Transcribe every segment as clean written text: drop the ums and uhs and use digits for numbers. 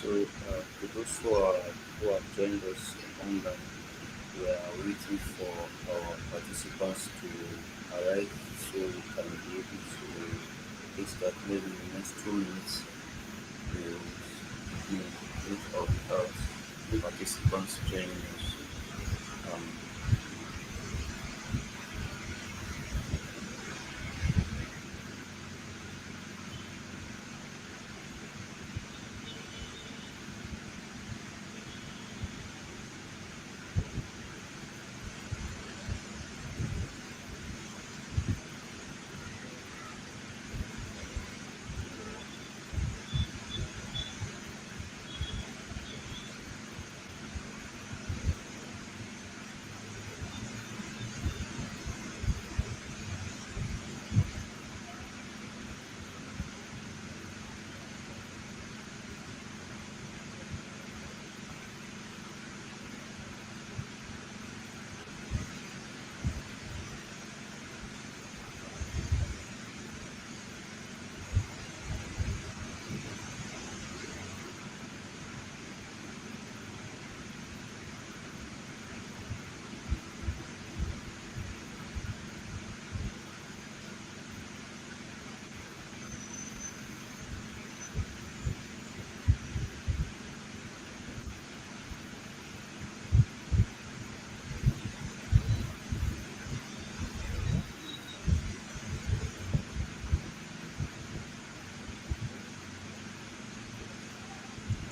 So for those who have joined us online, we are waiting for our participants to arrive so we can be able to take start. Maybe in the next 2 minutes we'll begin with or without participants joining us. Um,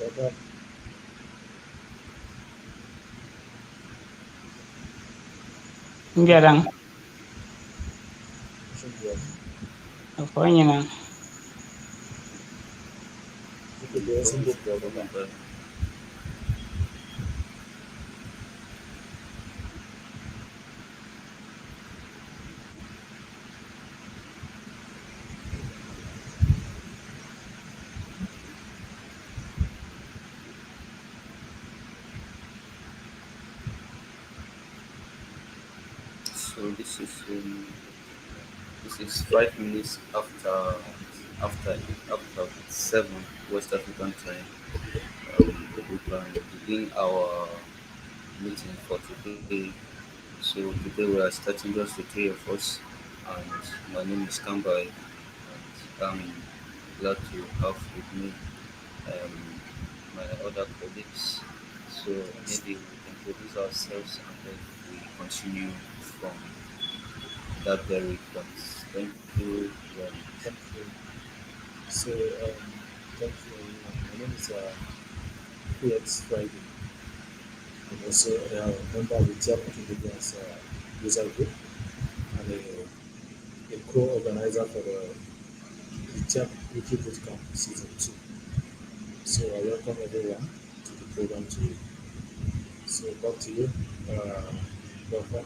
Baba, Jarang, should be apa nyina? okay. There are some book Baba. Baba. So this is 5 minutes after 7 West African time. We can begin our meeting for today. So today we are starting just the three of us, and my name is Kambai, and I'm glad to have with me my other colleagues. So maybe we introduce ourselves and then we continue from that very point. Thank you. Thank you. So, thank you everyone. My name is PX Friday. I'm also a member of the Tyap Wikimedians User Group and a co-organizer for the Tyap Wiki Bootcamp Season 2. So, I welcome everyone to the program today. So, back to you. Uh, welcome.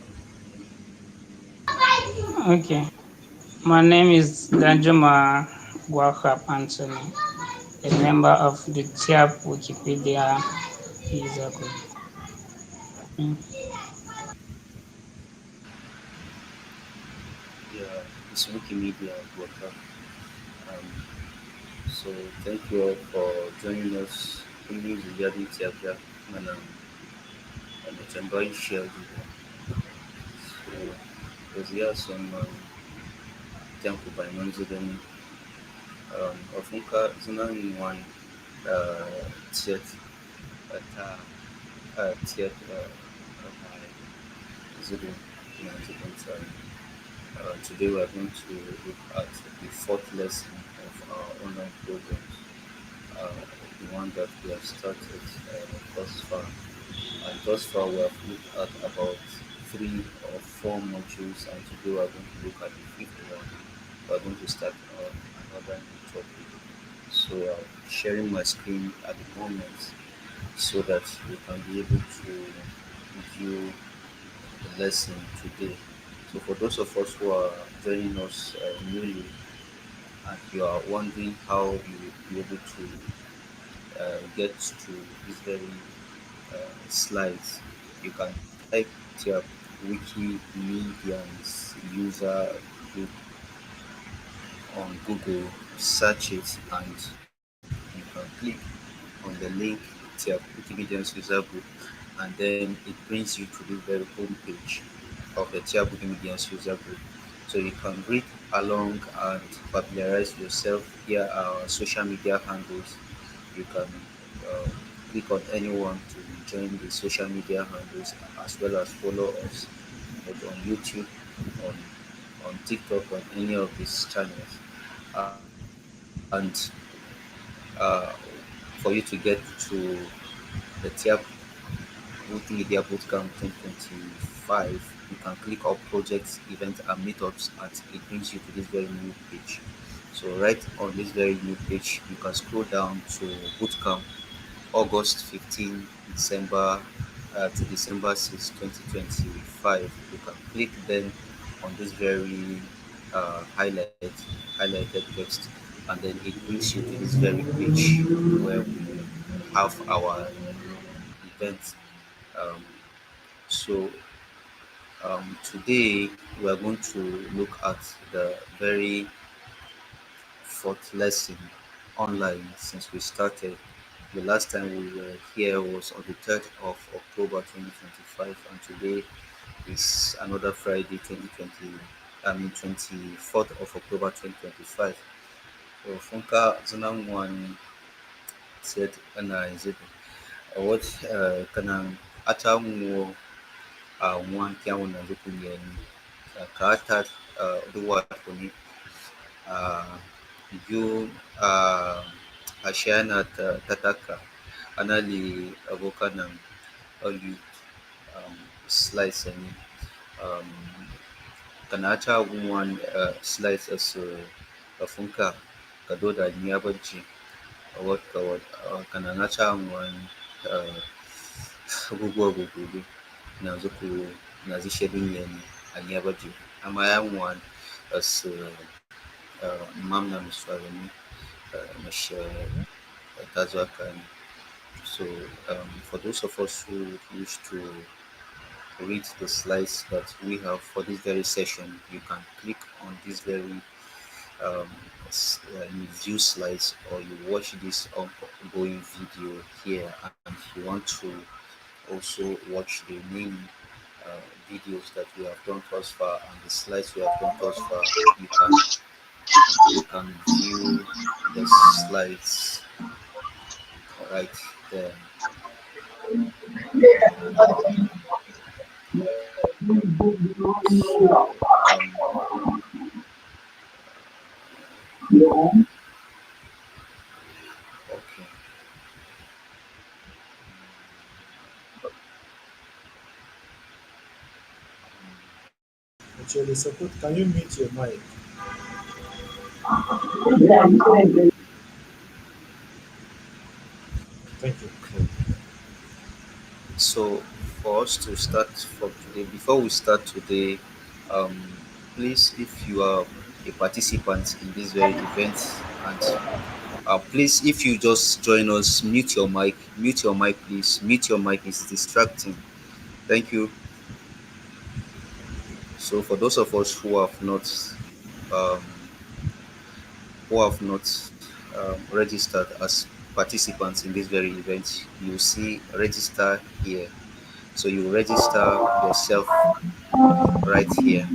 Okay. My name is Danjuma Gwakap Anthony, a member of the Tyap Wikipedia User Group. Mm. Yeah, it's Wikimedia worker. Um, so thank you all for joining us. Kuni Ziyadi Tiapia, and Chambai shared. So, because here are some temple by Manzudani, Ofunka Zunan one, Tiet, Ta, Tiet, Zudu, Manzudan. Today we are going to look at the fourth lesson of our online programs, uh, the one that we have started thus far. And thus far we have looked at about 3 or 4 modules, and today we are going to look at the fifth one. We are going to start on another new topic. So sharing my screen at the moment so that we can be able to view the lesson today. So for those of us who are joining us newly and you are wondering how you will be able to get to these very slides, you can type your Wikimedians User Group on Google, search it, and you can click on the link Tyap Wikimedians User Group, and then it brings you to the very home page of the Tyap Wikimedians User Group. So you can read along and familiarize yourself via our social media handles. You can uh, click on anyone to join the social media handles, as well as follow us both on YouTube, on TikTok, on any of these channels. And uh, for you to get to the Tiap Wikimedia Bootcamp 2025, you can click on projects, events, and meetups, and it brings you to this very new page. So, right on this very new page, you can scroll down to Bootcamp August 15 December to December 6, 2025. You can click then on this very highlighted text, and then it brings you to this very page where we have our event. Um, so today we are going to look at the very fourth lesson online since we started. The last time we were here was on the 3rd of October 2025, and today is another Friday 2020. I mean 24th of October 2025. So Funka Zunangwan said, "Ana is it what kanang atamu one kyamu na zukunyeni kata duwa kuni yu ashana tataka anali avoka ng olive slice and um, kanata one slice as kafunka kadoda niyabaji what kananata one abubuwa gugudu na zuku na zishe dunyani anyabaji amaya one as mam na miswalini mash tazwakan. So for those of us who wish to read the slides that we have for this very session, you can click on this very you view slides, or you watch this ongoing video here, and you want to also watch the main videos that we have done thus far and the slides we have done thus far, you can view the slides right there. So okay. Actually, support. Can you mute your mic? Thank you. Okay. So for us to start for today, before we start today, um, please, if you are a participant in this very event, and please, if you just join us, mute your mic. Mute your mic, please. Mute your mic. It's distracting. Thank you. So for those of us um, who have not registered as participants in this very event, you see register here. So you register yourself right here.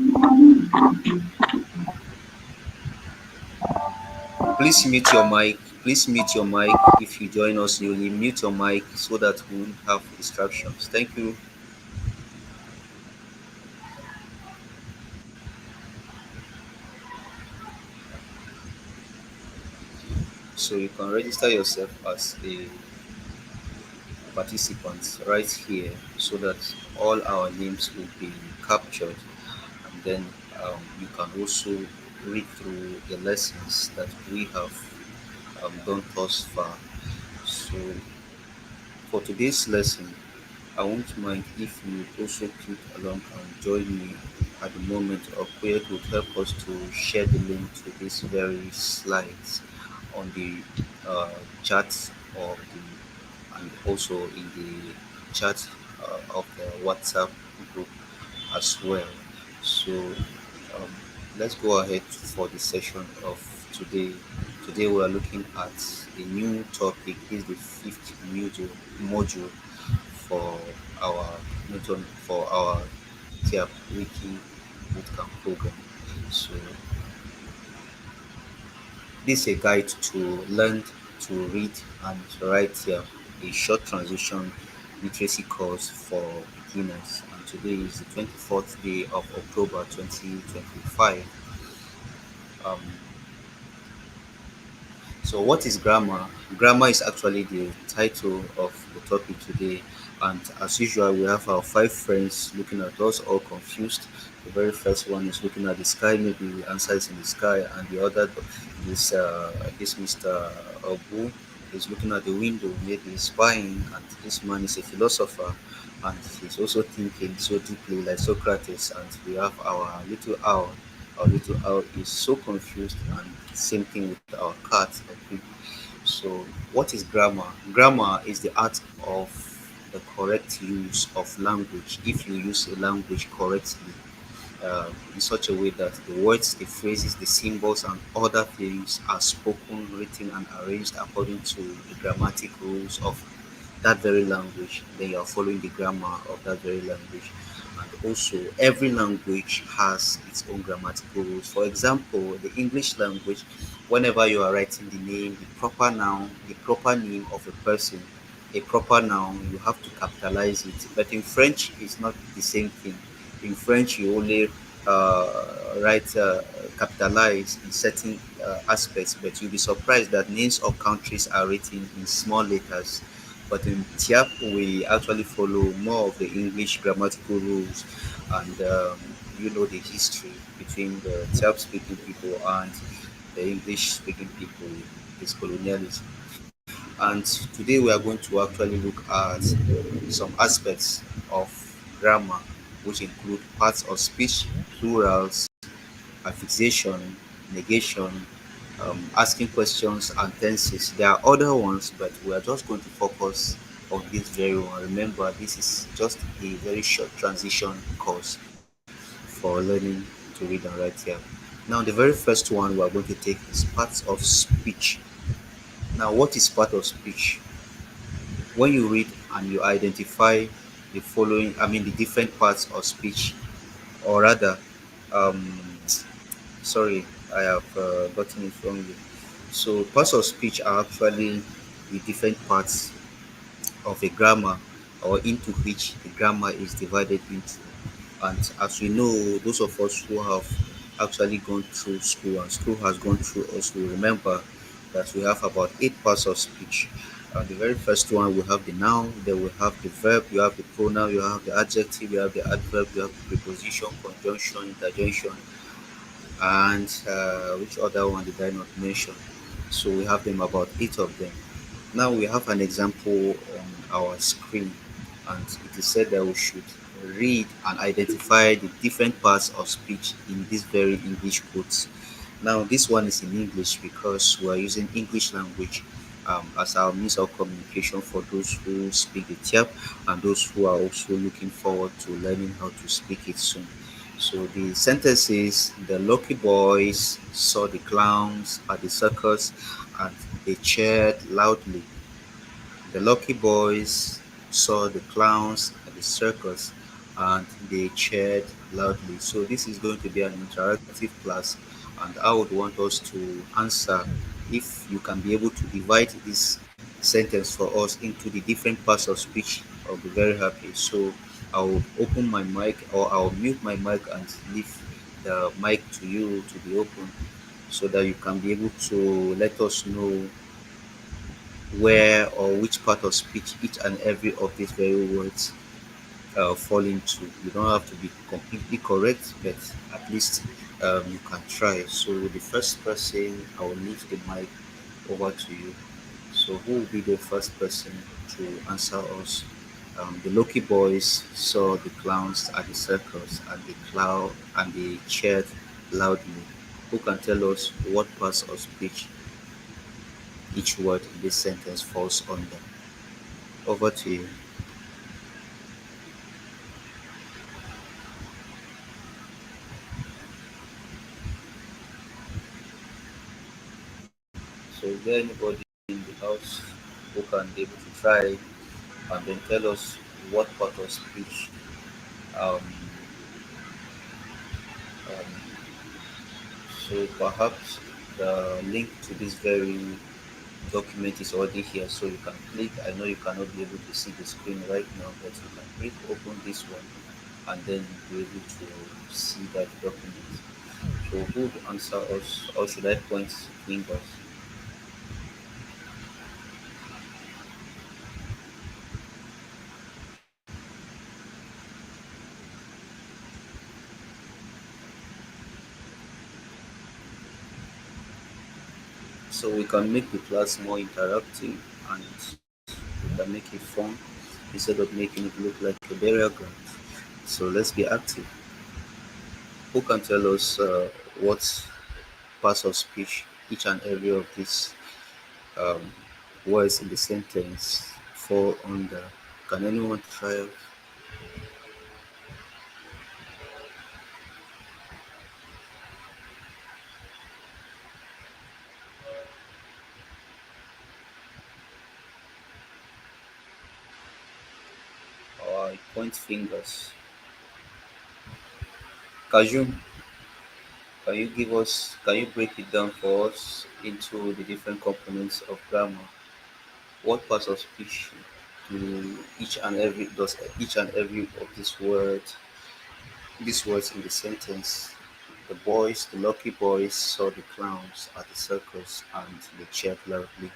Please mute your mic. Please mute your mic. If you join us newly, mute your mic so that we won't have distractions. Thank you. So you can register yourself as a participant right here so that all our names will be captured, and then you can also read through the lessons that we have done thus far. So for today's lesson, I won't mind if you also click along and join me at the moment, or where it would help us to share the link to these very slides on the chat, or and also in the chat of the WhatsApp group as well. So um, let's go ahead for the session of today. Today we are looking at a new topic. This is the fifth module for our for our Tyap Wiki Bootcamp program. So this is a guide to learn to read and write Tyap, a short transition literacy course for beginners. And today is the 24th day of October 2025. Um, So, what is grammar? Grammar is actually the title of the topic today, and as usual, we have our five friends looking at us, all confused. The very first one is looking at the sky, maybe the answer is in the sky, and the other this Mr. Abu is looking at the window, maybe he's spying, and this man is a philosopher, and he's also thinking so deeply, like Socrates. And we have our little owl. Our little owl is so confused, and same thing with our cat. So, what is grammar? Grammar is the art of the correct use of language. If you use a language correctly, in such a way that the words, the phrases, the symbols, and other things are spoken, written, and arranged according to the grammatic rules of that very language, then you are following the grammar of that very language. And also, every language has its own grammatical rules. For example, the English language, whenever you are writing the name, the proper noun, the proper name of a person, a proper noun, you have to capitalize it. But in French, it's not the same thing. In French, you only write capitalize in certain aspects, but you'll be surprised that names of countries are written in small letters. But in TIAP, we actually follow more of the English grammatical rules, and the history between the TIAP speaking people and the English speaking people, this colonialism. And today we are going to actually look at some aspects of grammar, which include parts of speech, plurals, affixation, negation, asking questions, and tenses. There are other ones, but we are just going to focus on this very one. Remember, this is just a very short transition course for learning to read and write here. Now, the very first one we are going to take is parts of speech. Now, what is part of speech? When you read and you identify the following, I mean, the different parts of speech, or rather, um, sorry, I have gotten it wrongly. So, parts of speech are actually the different parts of a grammar, or into which the grammar is divided into. And as we know, those of us who have actually gone through school and school has gone through us will remember that we have about eight parts of speech. The very first one, we have the noun, then we have the verb, you have the pronoun, you have the adjective, you have the adverb, you have the preposition, conjunction, interjection, and which other one did I not mention? So we have them, about eight of them. Now we have an example on our screen, and it is said that we should read and identify the different parts of speech in this very English quotes. Now this one is in English because we are using English language as our means of communication for those who speak the TIAP and those who are also looking forward to learning how to speak it soon. So the sentence is: the lucky boys saw the clowns at the circus and they cheered loudly. The lucky boys saw the clowns at the circus and they cheered loudly. So this is going to be an interactive class, and I would want us to answer. If you can be able to divide this sentence for us into the different parts of speech, I'll be very happy. So I'll open my mic, or I'll mute my mic and leave the mic to you to be open, so that you can be able to let us know where or which part of speech each and every of these very words fall into. You don't have to be completely correct, but at least you can try. So, the first person, I will leave the mic over to you. So, who will be the first person to answer us? The Loki boys saw the clowns at the circus, and they cheered loudly. Who can tell us what parts of speech each word in this sentence falls under? Over to you. there anybody in the house who can be able to try and then tell us what part of speech um, um, so perhaps the link to this very document is already here, so you can click. I know you cannot be able to see the screen right now, but you can click open this one and then be able to see that document. So who would answer us, or should I point fingers? So we can make the class more interactive and we can make it fun instead of making it look like a burial ground. So let's be active. Who can tell us what parts of speech each and every of these um, words in the sentence fall under? Can anyone try? Or I point fingers. Kajum, can you break it down for us into the different components of grammar? What parts of speech does each and every of these words in the sentence? The boys, the lucky boys, saw the clowns at the circus and they cheered loudly.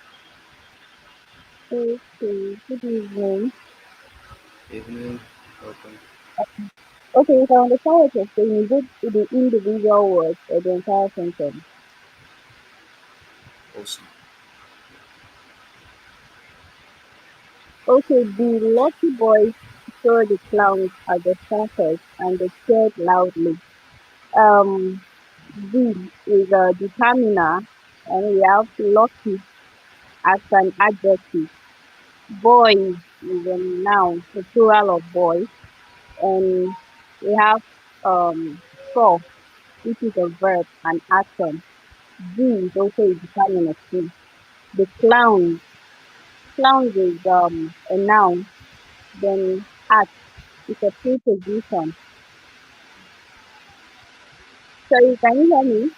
Okay, good evening. Evening, welcome. Okay, if I understand what you're saying, is it the individual words or the entire sentence? Awesome. Okay, the lucky boys saw the clowns at the circus and they cheered loudly. The is a determiner, and we have lucky as an adjective. Boy is a noun, the plural of boy, and we have saw, which is a verb, an action. The is also a determiner too. The clowns is a noun, then at is a preposition. Sorry, can you hear me?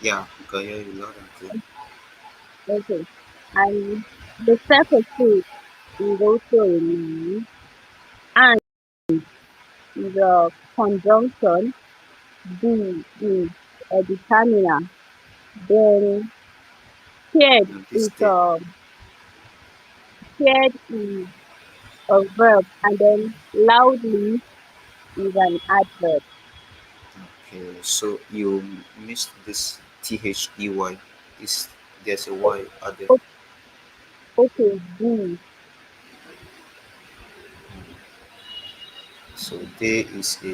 Yeah, I can hear you loud and clear. Okay. And the circle too is also a noun, and is a conjunction. The is a determiner. Then scared And this is day. scared is a verb, and then loudly is an adverb. Okay, so you missed this THEY. Is there's a Y added? O- Okay, the So there is a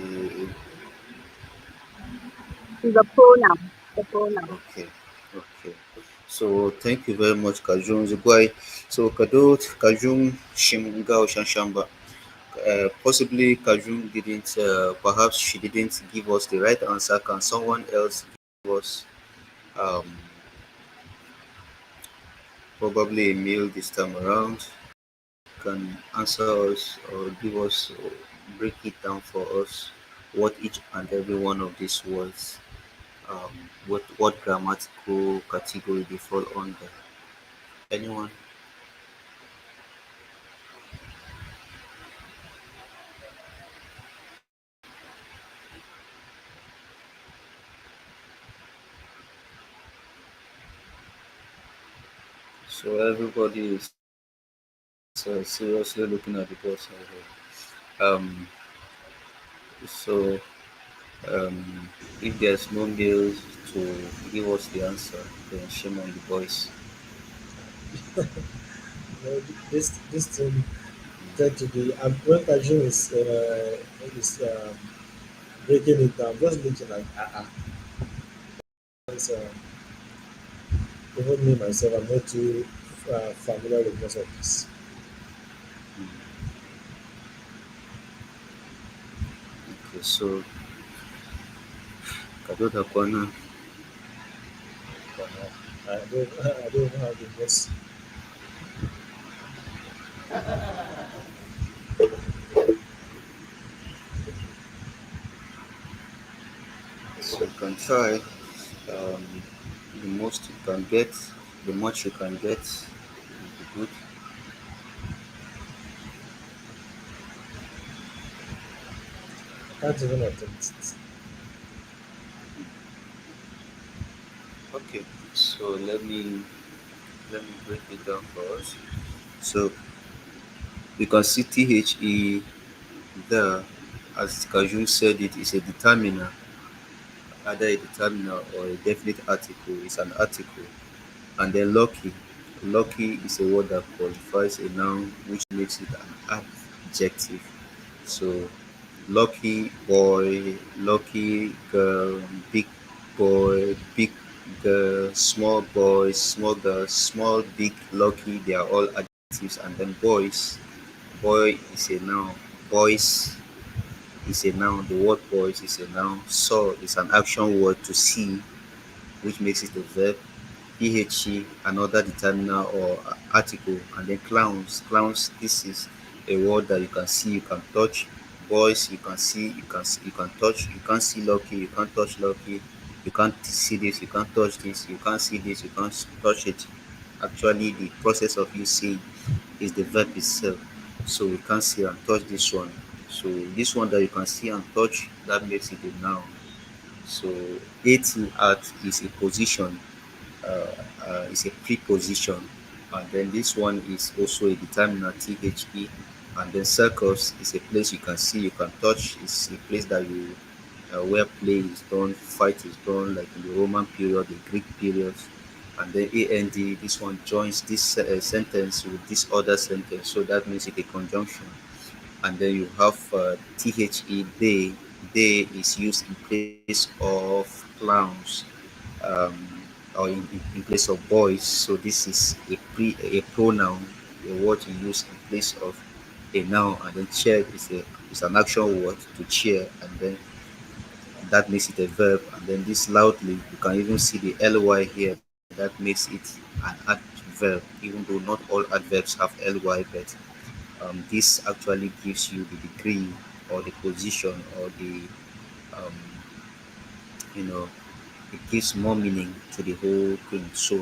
is a pronoun. The pronoun. okay, okay. So thank you very much, Kajun Zugwai. So Kadot Kajun Shimgao Shanshamba. Possibly Kajun didn't, perhaps she didn't give us the right answer. Can someone else give us um, probably a mail this time around? Can answer us or give us break it down for us what each and every one of these words what grammatical category they fall under. Anyone? So everybody is seriously looking at the boss here. So um, if there's no mail to give us the answer, then shame on the boys. This thing tend to be when Kajun is breaking it down, just looking like it's, even me myself, I'm not too familiar with most of this. Mm, okay, so Kadota Kwana, I don't know how to just. So you can try. Um, the most you can get, the much you can get will be good. I can't even attempt it. Okay, so let me break it down for us. So you can see THE there, as Kajun said, it is a determiner, either a determiner or a definite article. It's an article. And then lucky. Lucky is a word that qualifies a noun which makes it an adjective. So lucky boy, lucky girl, big boy, big girl, small boy, small girl, small, big, lucky, they are all adjectives. And then boys, boy is a noun. Boys is a noun. The word boys is a noun. Saw is an action word to see, which makes it a verb. PHE, another determiner or article, and then clowns. Clowns, this is a word that you can see, you can touch. Boys, you can see, you can touch. You can't see lucky, you can't touch lucky. You can't see this, you can't touch this. You can't see this, you can't touch it. Actually, the process of you seeing is the verb itself. So we can't see and touch this one. So this one that you can see and touch, that makes it a noun. So AT is a position, is a preposition, and then this one is also a determiner, THE, and then circus is a place you can see, you can touch. It's a place that you where play is done, fight is done, like in the Roman period, the Greek period. And then AND, this one joins this sentence with this other sentence, so that makes it a conjunction. And then you have THE, they is used in place of clowns, or in place of boys. So this is a pronoun, a word you use in place of a noun. And then cheer is an action word to cheer, and then that makes it a verb. And then this loudly, you can even see the ly here, that makes it an adverb, even though not all adverbs have ly, but this actually gives you the degree or the position or the um, you know it gives more meaning to the whole thing. So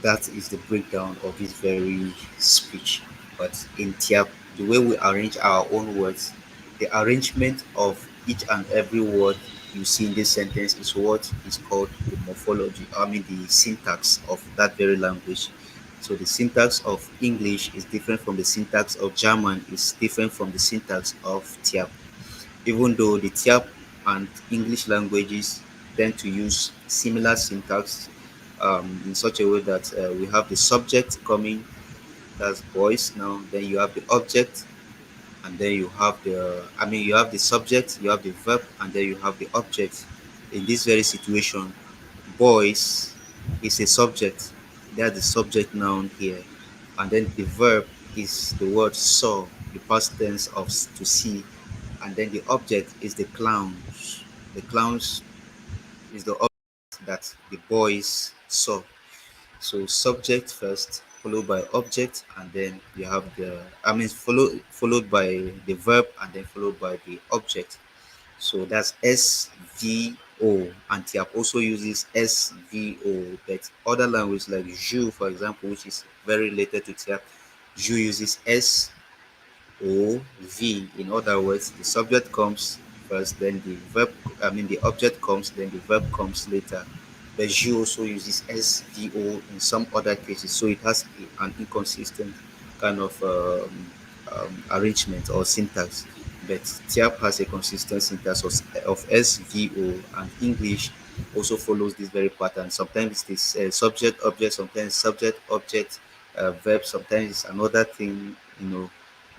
that is the breakdown of this very speech. But in Tiap, the way we arrange our own words, the arrangement of each and every word you see in this sentence is what is called the morphology, I mean the syntax of that very language. So the syntax of English is different from the syntax of German, is different from the syntax of Tiap. Even though the Tiap and English languages tend to use similar syntax, in such a way that we have the subject coming, that's boys now, then you have the object, and then you have you have the subject, you have the verb, and then you have the object. In this very situation, boys is a subject, that's the subject noun here, and then the verb is the word saw, the past tense of to see, and then the object is the clowns. The clowns is the object that the boys saw. So subject first, followed by object, and then you have followed by the verb, and then followed by the object. So that's SVO, and Tiap also uses SVO, but other language like Ju, for example, which is very related to Tiap, Ju uses SOV. In other words, the subject comes first, then the verb, the object comes, then the verb comes later. But Ju also uses SVO in some other cases, so it has an inconsistent kind of arrangement or syntax. But Tiap has a consistent syntax of SVO, and English also follows this very pattern. Sometimes it's subject object, sometimes subject object verb, sometimes it's another thing,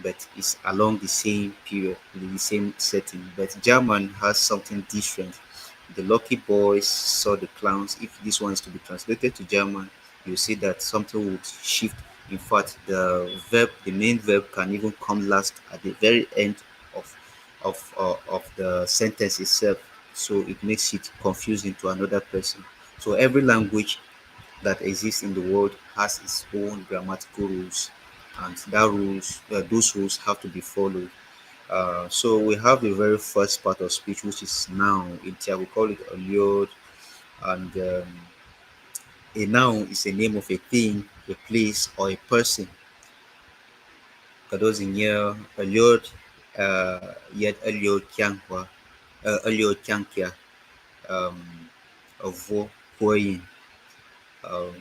but it's along the same period, in the same setting. But German has something different. The lucky boys saw the clowns. If this one is to be translated to German, you see that something would shift. In fact, the main verb can even come last at the very end of of the sentence itself. So it makes it confusing to another person. So every language that exists in the world has its own grammatical rules, and those rules have to be followed. So we have the very first part of speech, which is noun. In Tia, we call it a word, and a noun is a name of a thing, a place, or a person. Kadozinya Eliot yet Eliot Kyankwa Eliot Kyankia Avo Huayin.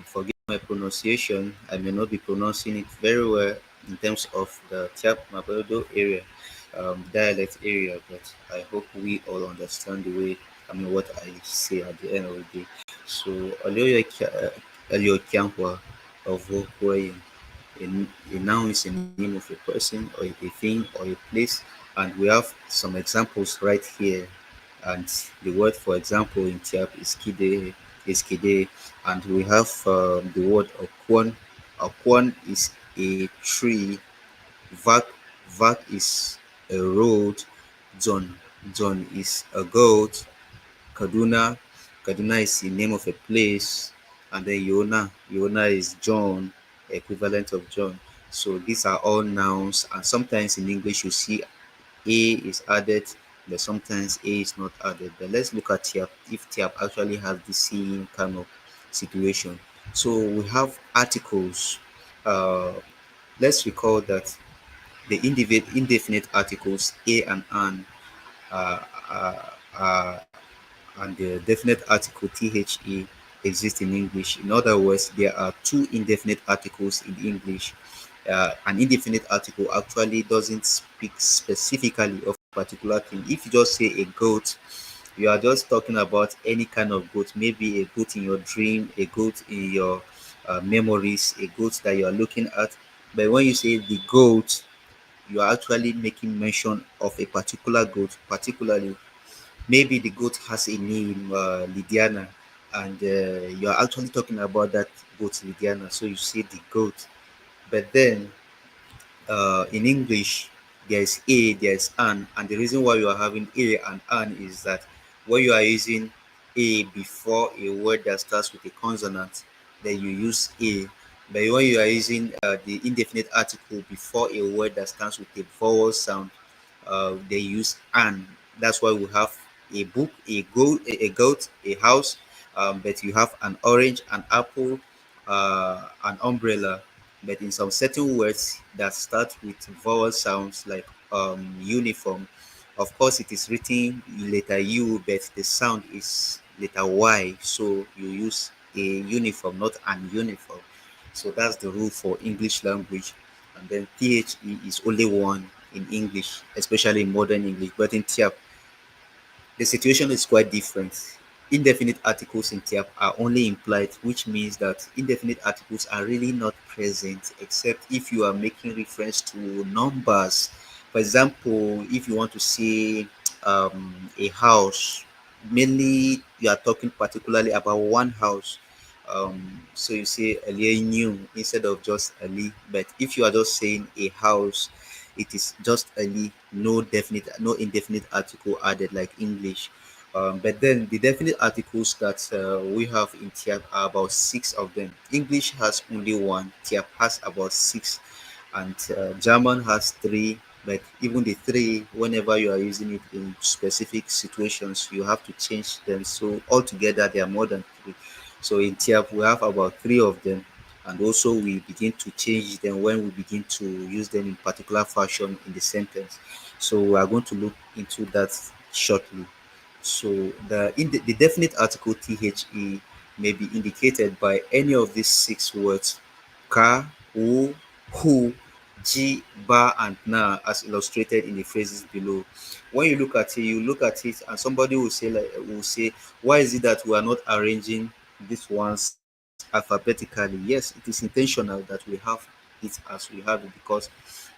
Forgive my pronunciation. I may not be pronouncing it very well in terms of the Tiap Mabodo area, dialect area, but I hope we all understand the way, what I say at the end of the day. So, Elio Kyankwa of Hokuayin. A noun is a name of a person or a thing or a place, and we have some examples right here. And the word, for example, in Tiap is kide, and we have the word okwan. Okwan is a tree. Vak vak is a road. John is a goat. Kaduna. Kaduna is the name of a place. And then Yona is John, equivalent of John. So these are all nouns. And sometimes in English, you see A is added, but sometimes A is not added. But let's look at Tiap, if Tiap actually has the same kind of situation. So we have articles. Uh, let's recall that the indefinite articles A and an uh, uh, uh, and the definite article the exist in English. In other words, there are two indefinite articles in English. An indefinite article actually doesn't speak specifically of a particular thing. If you just say a goat, you are just talking about any kind of goat, maybe a goat in your dream, a goat in your memories, a goat that you are looking at. But when you say the goat, you are actually making mention of a particular goat, particularly maybe the goat has a name, Lydiana, and you're actually talking about that goat, Lydiana. So you say the goat. But then in English, there's a, there's an, and the reason why you are having a and an is that when you are using a before a word that starts with a consonant, then you use a. But when you are using the indefinite article before a word that starts with a vowel sound, they use an. That's why we have a book, a goat, a house, but you have an orange, an apple, an umbrella. But in some certain words that start with vowel sounds like uniform, of course it is written letter U, but the sound is letter Y. So you use a uniform, not an uniform. So that's the rule for English language. And then THE is only one in English, especially in modern English. But in TIAP, the situation is quite different. Indefinite articles in TIAP are only implied, which means that indefinite articles are really not present except if you are making reference to numbers. For example, if you want to say a house, mainly you are talking particularly about one house. So you say earlier new instead of just early. But if you are just saying a house, it is just early, no indefinite article added like English. But then the definite articles that we have in TIAP are about six of them. English has only one, TIAP has about six, and German has three. But even the three, whenever you are using it in specific situations, you have to change them. So altogether, there are more than three. So in TIAP, we have about three of them, and also we begin to change them when we begin to use them in particular fashion in the sentence. So we are going to look into that shortly. So the definite article the may be indicated by any of these six words: ka, wo, who, ji, ba, and na, as illustrated in the phrases below. When you look at it, and somebody will say, why is it that we are not arranging these ones alphabetically? Yes, it is intentional that we have it as we have it, because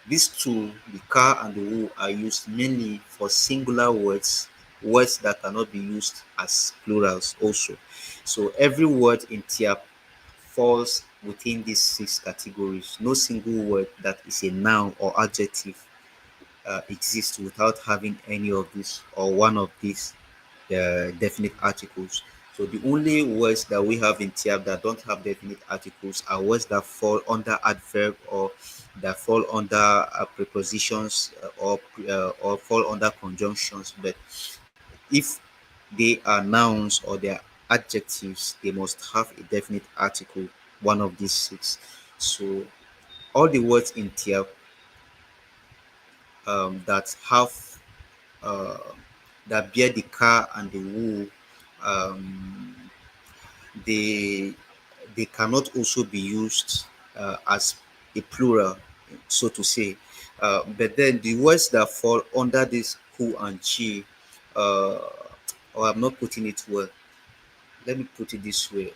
these two, the ka and the who, are used mainly for singular words that cannot be used as plurals also. So every word in TIAP falls within these six categories. No single word that is a noun or adjective exists without having any of these or one of these definite articles. So the only words that we have in Tiap that don't have definite articles are words that fall under adverb or that fall under prepositions or fall under conjunctions. But if they are nouns or they are adjectives, they must have a definite article, one of these six. So all the words in Tiap that have uh, that bear the car and the woo, um, they they cannot also be used as a plural, so to say. But then the words that fall under this who and chi, or I'm not putting it well. Let me put it this way.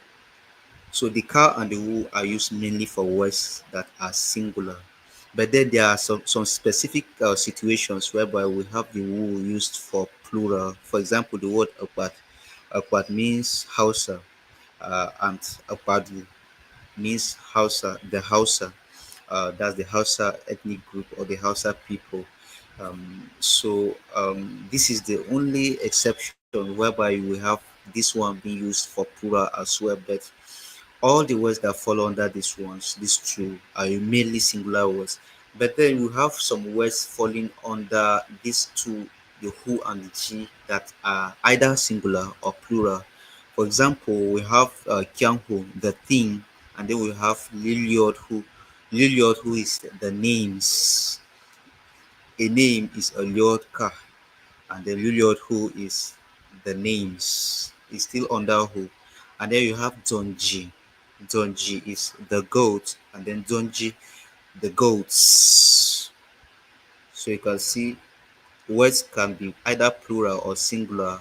So the car and the who are used mainly for words that are singular. But then there are some specific situations whereby we have the who used for plural. For example, the word akwat. Akwat means Hausa, and Apadu means Hausa, the Hausa. That's the Hausa ethnic group or the Hausa people. This is the only exception whereby we have this one being used for plural as well. But all the words that fall under these two, are mainly singular words. But then we have some words falling under these two, the who and the chi, that are either singular or plural. For example, we have Kyangho, the thing, and then we have Liliod, who is the names. A name is a Lord Ka, and then Liliod, who is the names, is still under who. And then you have Donji. Donji is the goat, and then Donji, the goats. So you can see words can be either plural or singular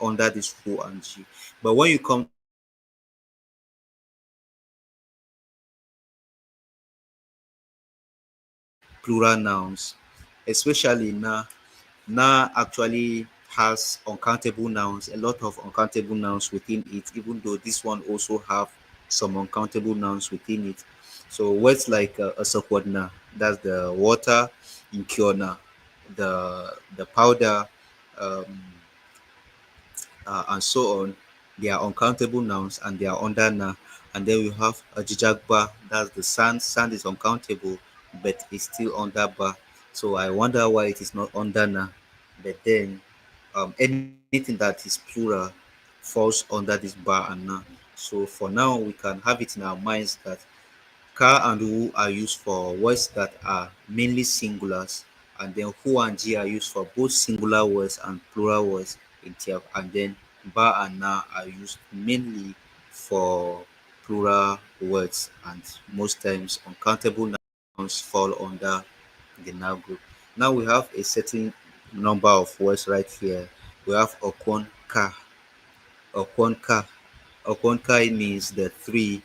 under this who and G. But when you come to plural nouns, especially na actually has uncountable nouns, a lot of uncountable nouns within it, even though this one also have some uncountable nouns within it. So words like asakwadna, that's the water, inkiona, the powder, um, and so on. They are uncountable nouns and they are under na. And then we have a jijagba, that's the sand. Sand is uncountable, but it's still under ba. So I wonder why it is not under na. But then anything that is plural falls under this bar and na. So for now, we can have it in our minds that Ka and Wu are used for words that are mainly singulars, and then Hu and Ji are used for both singular words and plural words in Tiap, and then Ba and Na are used mainly for plural words, and most times uncountable nouns fall under the noun group. Now we have a certain number of words right here. We have Okon Ka. Okon Ka. Okon Ka means the tree,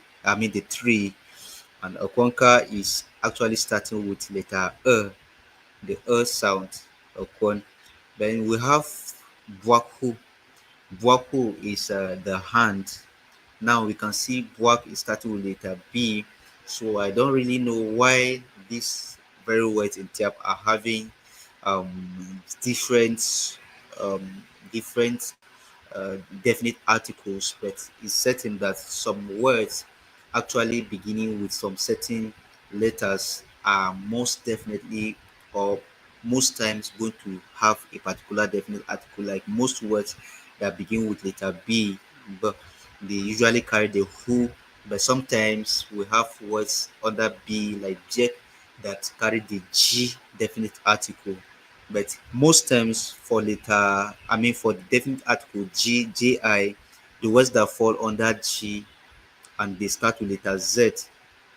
and Okonka is actually starting with letter the sound, Okon. Then we have Bwaku. Bwaku is the hand. Now we can see Bwak is starting with letter B. So I don't really know why these very words in Tiap are having different different definite articles, but it's certain that some words actually beginning with some certain letters are most definitely or most times going to have a particular definite article. Like most words that begin with letter B, but they usually carry the who, but sometimes we have words under B like Jack that carry the G definite article. But most times for the definite article G, JI, the words that fall under G and they start with letter Z,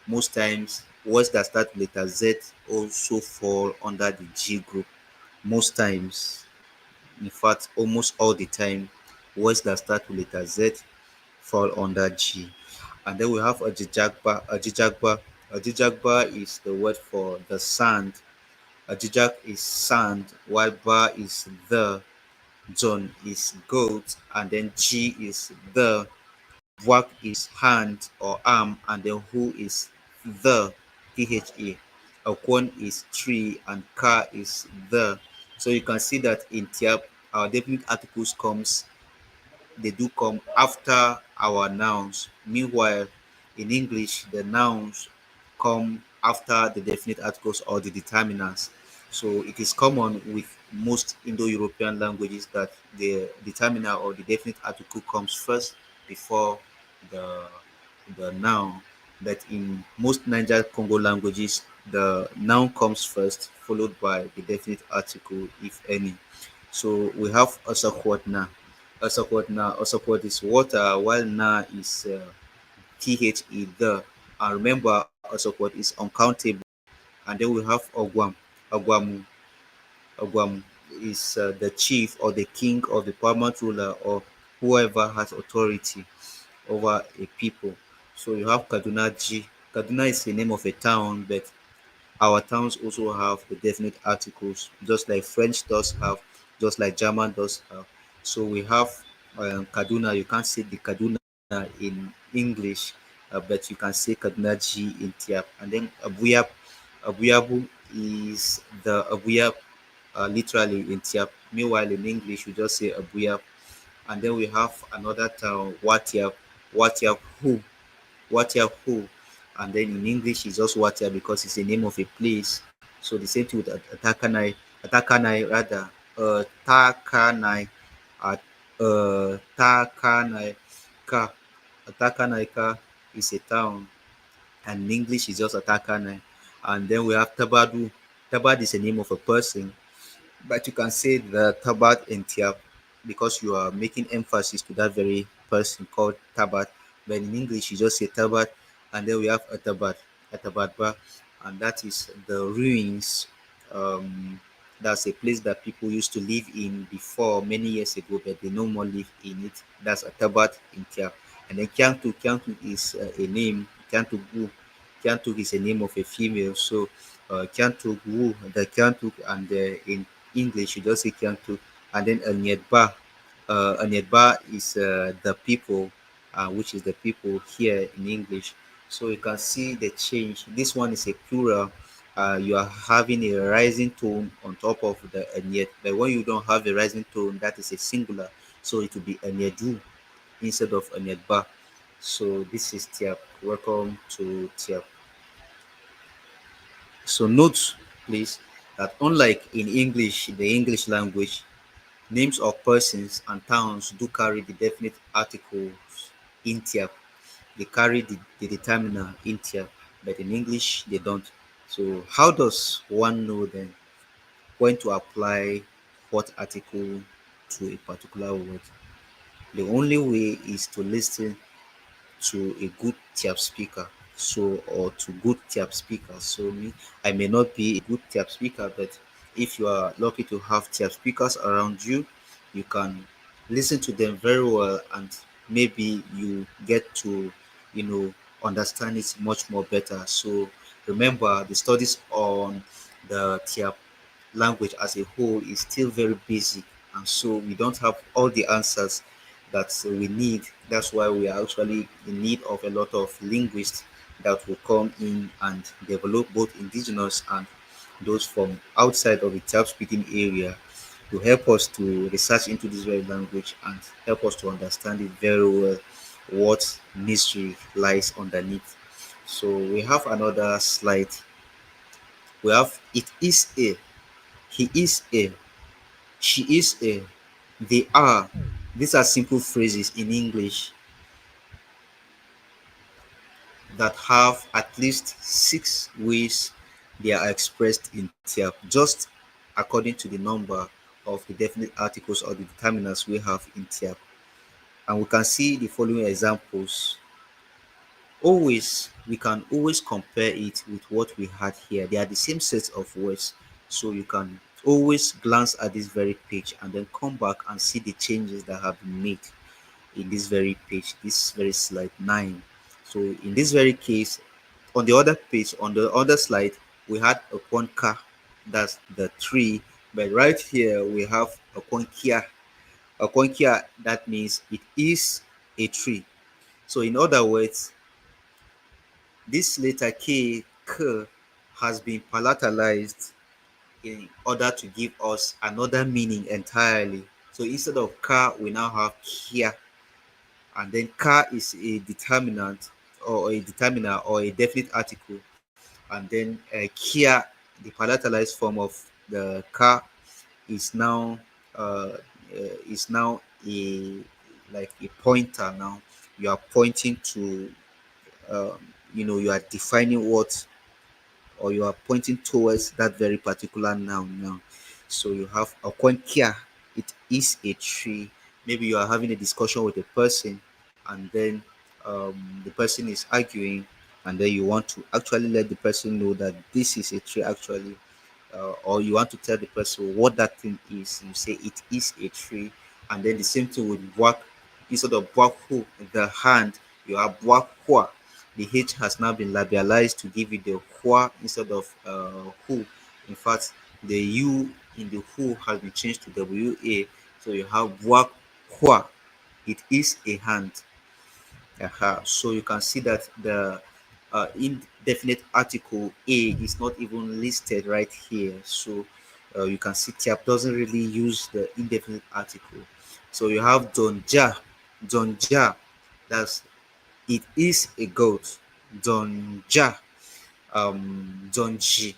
most times words that start with letter Z also fall under the G group. Most times, in fact, almost all the time, words that start with letter Z fall under G. And then we have a jijagba. A jijagba is the word for the sand. A jijak is sand, while ba is the, John is goat, and then G is the, Wak is hand or arm, and then who is the, THA. Akwon is tree, and Ka is the. So you can see that in Tiap, our definite articles comes they do come after our nouns. Meanwhile, in English, the nouns come after the definite articles or the determinants. So it is common with most Indo-European languages that the determiner or the definite article comes first before the noun. But in most Niger Congo languages, the noun comes first, followed by the definite article, if any. So we have Osakwotna. Osakwot is water, while na is the. And remember, Osakwot is uncountable. And then we have Ogwam. Ogwamu. Ogwamu is the chief or the king or the paramount ruler or whoever has authority over a people. So you have Kaduna G. Kaduna is the name of a town, but our towns also have the definite articles, just like French does have, just like German does have. So we have Kaduna. You can't say the Kaduna in English, but you can say Kaduna G in Tiap. And then Abuyab, Abuyabu is the Abuyab literally in Tiap. Meanwhile, in English, you just say Abuyab. And then we have another town, Watiap. Watiap who? Watiahu. And then in English, it's just Watia because it's the name of a place. So the same thing with Atakanai. Atakanai, rather. Takanai. At Takanai Ka. Atakanai Ka is a town. And in English, it's just Atakanai. And then we have Tabadu. Tabad is the name of a person, but you can say the Tabat in Tiap because you are making emphasis to that very person called Tabat. But in English, you just say Tabat, and then we have a Tabatba, and that is the ruins. Um, that's a place that people used to live in before many years ago, but they no more live in it. That's a Tabat in Tiap. And then Kyangtu is a name. Kyantug is a name of a female. So Kyantug Wu, the Kyantug, and in English you just say Kyantug. And then Anyedba is the people, which is the people here in English. So you can see the change. This one is a plural. You are having a rising tone on top of the Anyed. But when you don't have a rising tone, that is a singular. So it will be Anyedu instead of Anyedba. So this is Tiap. Welcome to Tiap. So note, please, that unlike in English, the English language, names of persons and towns do carry the definite articles in Tiap. They carry the determiner in Tiap, but in English they don't. So how does one know then when to apply what article to a particular word? The only way is to listen to a good Tiap speaker. So, or to good Tiap speakers. So, I may not be a good Tiap speaker, but if you are lucky to have Tiap speakers around you, you can listen to them very well, and maybe you get to, understand it much more better. So, remember, the studies on the Tiap language as a whole is still very basic, and so we don't have all the answers that we need. That's why we are actually in need of a lot of linguists that will come in and develop both indigenous and those from outside of the Tab speaking area to help us to research into this very language and help us to understand it very well, what mystery lies underneath. So we have another slide. We have it is a, he is a, she is a, they are. These are simple phrases in English that have at least 6 ways they are expressed in Tiap, just according to the number of the definite articles or the determinants we have in Tiap. And we can see the following examples. Always, we can always compare it with what we had here. They are the same set of words. So you can always glance at this very page and then come back and see the changes that have been made in this very page, this very slide 9. So in this very case, on the other page, on the other slide, we had a Kwanka, that's the tree, but right here we have a Kwankia. A Kwankia, that means it is a tree. So in other words, this letter K, has been palatalized in order to give us another meaning entirely. So instead of car, we now have Kia. and then ka is a determinant or a determiner or a definite article, and then kia, the palatalized form of the ka, is now uh, is now a like a pointer. Now you are pointing to you are defining what, or you are pointing towards that very particular noun now. So you have a kia, it is a tree. Maybe you are having a discussion with a person, and then the person is arguing, and then you want to actually let the person know that this is a tree actually, or you want to tell the person what that thing is. You say it is a tree, and then the same thing with work. Instead of who, the hand, you have hua. The H has now been labialized to give it the hua instead of who. In fact, the U in the who has been changed to WA. So you have hua. It is a hand. So you can see that the indefinite article a is not even listed right here. So you can see Tiap doesn't really use the indefinite article. So you have donja, donja. That's it is a goat. Donja, donji,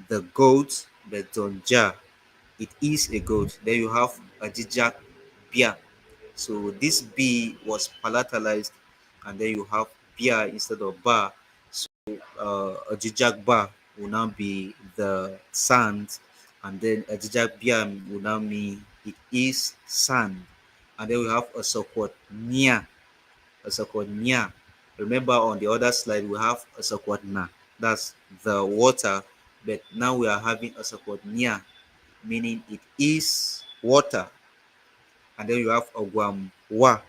the goat, the donja. It is a goat. Then you have a jijak bia. So this B was palatalized, and then you have bia instead of ba. So a jijak ba will now be the sand, and then a jijak bia will now mean it is sand. And then we have a support nia, a support nia. Remember on the other slide we have a support na, that's the water, but now we are having a support nia, meaning it is water. And then you have Ogwam Wa.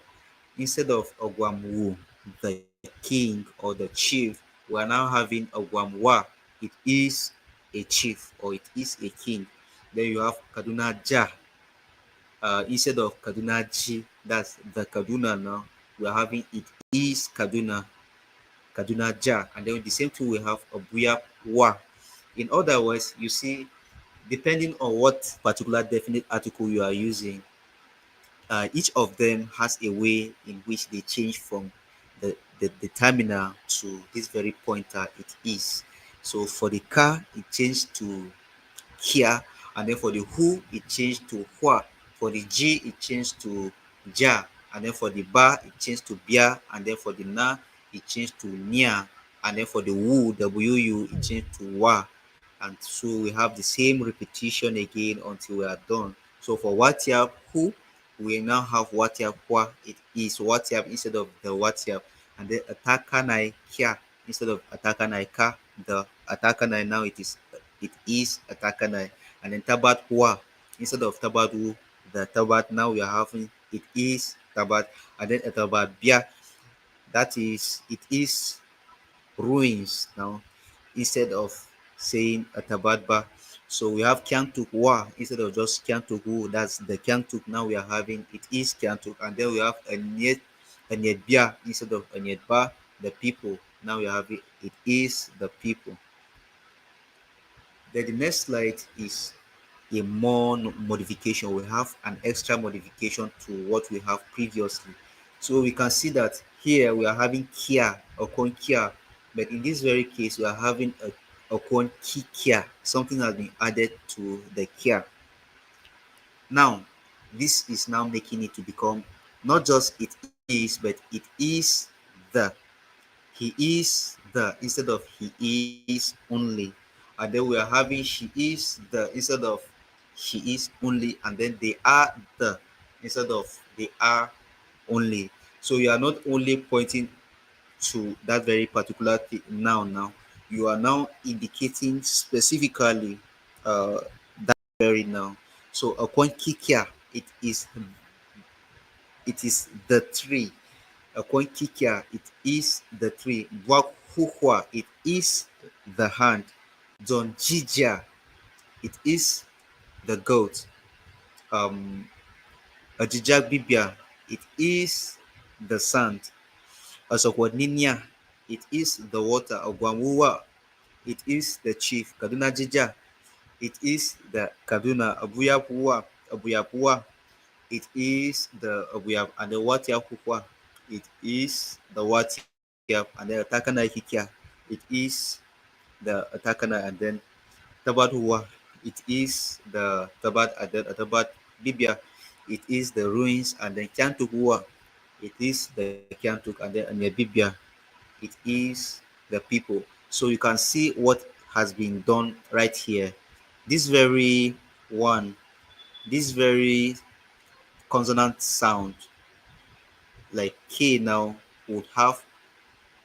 Instead of Ogwam Wu, the king or the chief, we are now having Ogwam Wa. It is a chief or it is a king. Then you have Kaduna Ja. Instead of Kaduna Ji, that's the Kaduna now. We are having it is Kaduna, Kaduna Ja. And then the same thing we have Abuya Wa. In other words, you see, depending on what particular definite article you are using, each of them has a way in which they change from the terminal to this very pointer it is. So for the car, it changed to kia, and then for the who, it changed to hua. For the G, it changed to ja, and then for the ba, it changed to bia, and then for the na, it changed to nia, and then for the wu, wu, it changed to wa. And so we have the same repetition again until we are done. So for watiap who, we now have watiap hua. It is watiap instead of the watiap, and then atakanai kia instead of atakanai ka. The atakanai now it is atakanai, and then tabat hua instead of tabat wu. The tabat now we are having it is tabat, and then tabat bia, that is it is ruins now instead of saying atabadba. So we have Kyantuk Wa instead of just Kyantuk Wu. That's the Kyantuk now we are having. It is Kyantuk. And then we have a Bia instead of a Ba, the people. Now we are having it is the people. Then the next slide is a more modification. We have an extra modification to what we have previously. So we can see that here we are having kia or kon kia, but in this very case we are having a kon ki kia. Something has been added to the kia. Now this is now making it to become not just it is, but it is the. He is the instead of he is only. And then we are having she is the instead of she is only, and then they are the instead of they are only. So you are not only pointing to that very particular noun now, you are now indicating specifically that very noun. So upon kikia, it is the tree. Upon kikia, it is the tree. Wakuhua, it is the hand. Don Jija, it is the goat. Um, Ajijak Bibia, it is the sand. Asokwadninya, it is the water. Ogwamua, it is the chief. Kaduna Jija, it is the Kaduna. Abuyapua, it is the Abuyap and the Watiapua. it is the Watiap, and then Atakana Hikia, it is the Atakana, and then Tabat Hua, it is the Tabat, and then Tabat Bibia, it is the ruins, and then Kyantuk Hua, it is the Kyantuk, and then Bibia, it is the people. So you can see what has been done right here. This very one, this very consonant sound, like K now, would have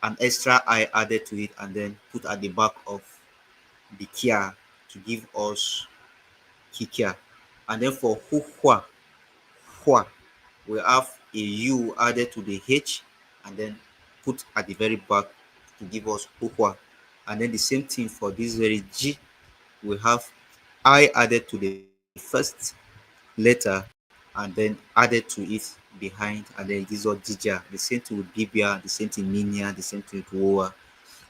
an extra I added to it and then put at the back of the Kia to give us Kikia. And then for Hua, Hua, we have a U added to the H and then put at the very back to give us Hua. And then the same thing for this very G, we have I added to the first letter and then added to it behind, and then it gives us Jija. The same thing with Bibia, the same thing Minia, the same thing with Woa.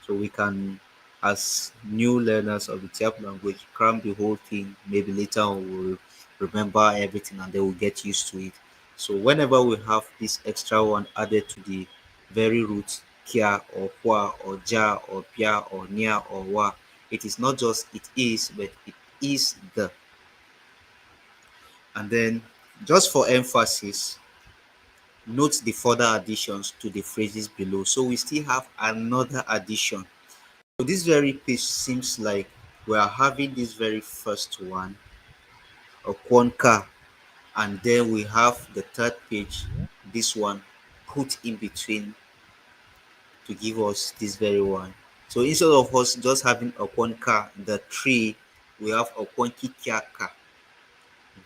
So we can, as new learners of the Tyap language, cram the whole thing. Maybe later on we'll remember everything and then we'll get used to it. So whenever we have this extra one added to the very root, kia or hua or ja or pia or nia or wa, it is not just it is, but it is the. And then just for emphasis, note the further additions to the phrases below. So we still have another addition. So this very page seems like we are having this very first one, a Kwanka, and then we have the third page, this one, put in between to give us this very one. So instead of us just having a Kwanka, the tree, we have a Kwankikiaka.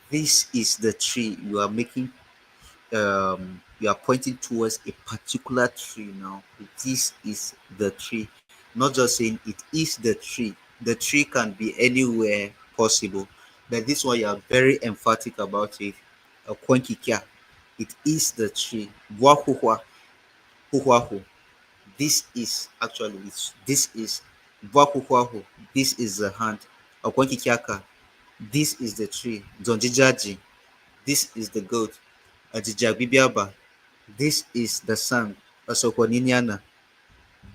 This is the tree. You are pointing towards a particular tree now. This is the tree. Not just saying it is the tree. The tree can be anywhere possible. But this one you are very emphatic about it. Kwankikia. It is the tree. Buahuhua. Huhuahu. This is actually this is Buahuhuahu. This is the hand. Kwankikiaka. This is the tree. Zonjijaji. This is the goat. Ajijabibiaba. This is the sun. Asokwaniniana.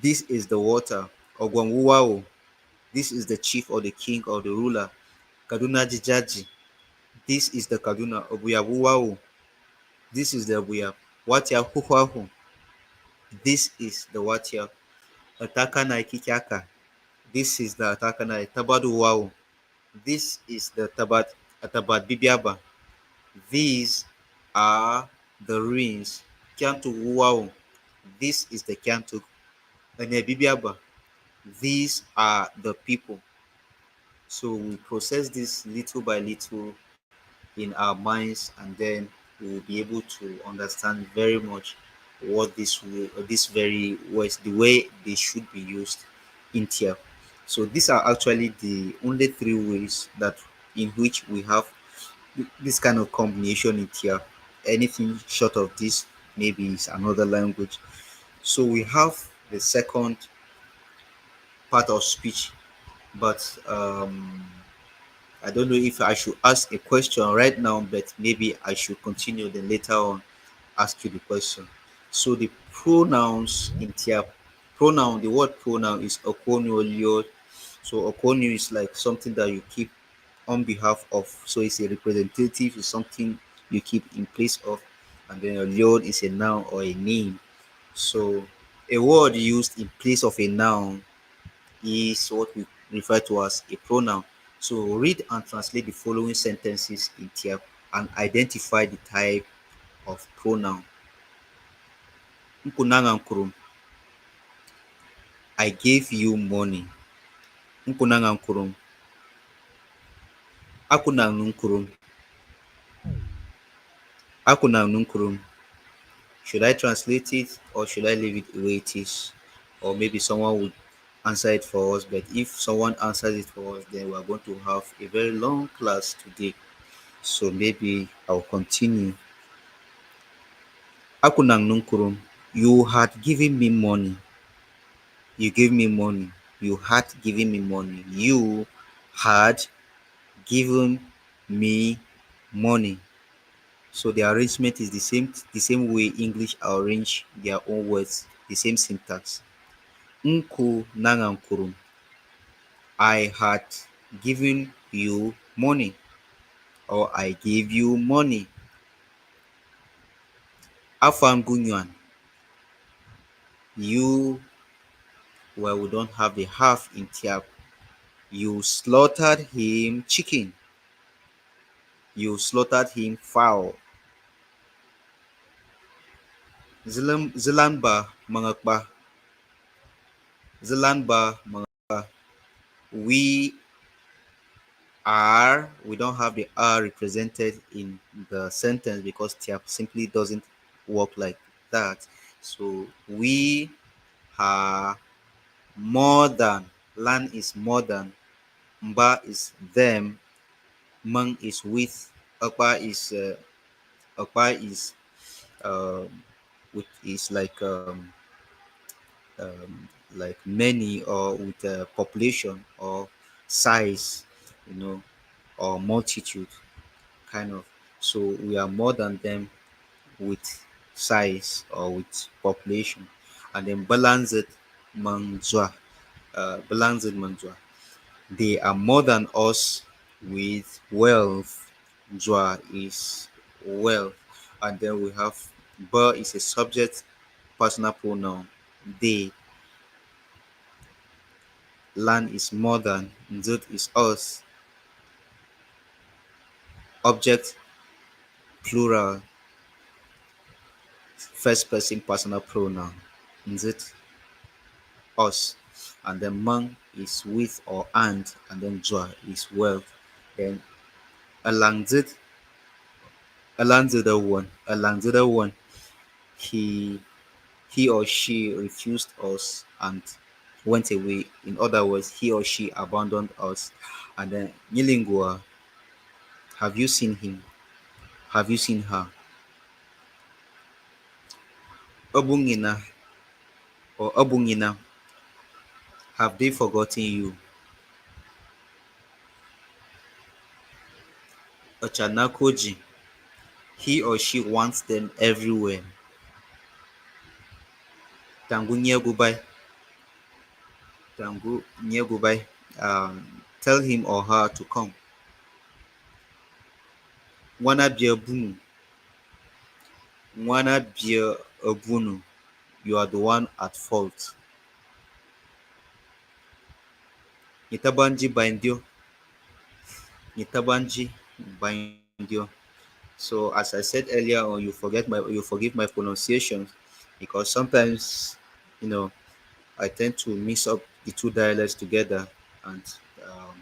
This is the water. Ogwamwuwao. This is the chief or the king or the ruler. Kaduna Jijaji. This is the Kaduna. Obuyawuwao. This is the Obuya. Watia Huhuahu. This is the Watia. Ataka na Ikikiaka. This is the Ataka na Tabadu Wao. This is the Atabat Bibiaba. These are the ruins. Kiantu Wao. This is the Kiantu. Bibiaba. These are the people. So we process this little by little in our minds, and then we will be able to understand very much what this very words, the way they should be used in tier. So these are actually the only three ways that in which we have this kind of combination in tier. Anything short of this maybe is another language. So we have the second part of speech, but I don't know if I should ask a question right now, but maybe I should continue then later on ask you the question. So the pronouns in Tiap, the word pronoun is okonio. So okonio is like something that you keep on behalf of. So it's a representative, it's something you keep in place of, and then a liod is a noun or a name. So a word used in place of a noun is what we refer to as a pronoun. So read and translate the following sentences in Tiap and identify the type of pronoun. Nkunanga nkurum. I gave you money. Nkunanga nkurum. Akunang nkurum. Akunang nkurum. Should I translate it or should I leave it the way it is? Or maybe someone would answer it for us. But if someone answers it for us, then we are going to have a very long class today. So maybe I'll continue. Akunang nkurum. You had given me money. You gave me money. You had given me money. You had given me money. So the arrangement is the same way English arrange their own words, the same syntax. Nku nangankurum. I had given you money, or I gave you money. Afan gunyuan. You, well, we don't have the half in Tiap. You slaughtered him chicken. You slaughtered him fowl. Zilanba mangakba. Zilanba mangakba. We we don't have the R represented in the sentence because Tiap simply doesn't work like that. So we are more than. Lan is more than. Mba is them. Mang is with. Akpa is which is like many, or with a population or size, you know, or multitude kind of. So we are more than them with size or with population. And then balanced manzwa, balanced manzwa. They are more than us with wealth. Jwa is wealth. And then we have ba is a subject personal pronoun. They. Land is more than. Nzut is us. Object plural, first person personal pronoun. Nzut us. And then mang is with or and then jwa is wealth. Then alangzit, alangzit one, he he or she refused us and went away. In other words, he or she abandoned us. And then Nilingua, have you seen him? Have you seen her? Obungina or Obungina, have they forgotten you? Ochanakoji, he or she wants them everywhere. Tangu Nyegubai, Tangu Nyegubai, tell him or her to come. Wana bia bunu, Wana bia Obunu, you are the one at fault. Nitabanji Baindio, Nitabanji Baindio. So as I said earlier on, you forgive my pronunciations, because sometimes, you know, I tend to mix up the two dialects together. And um,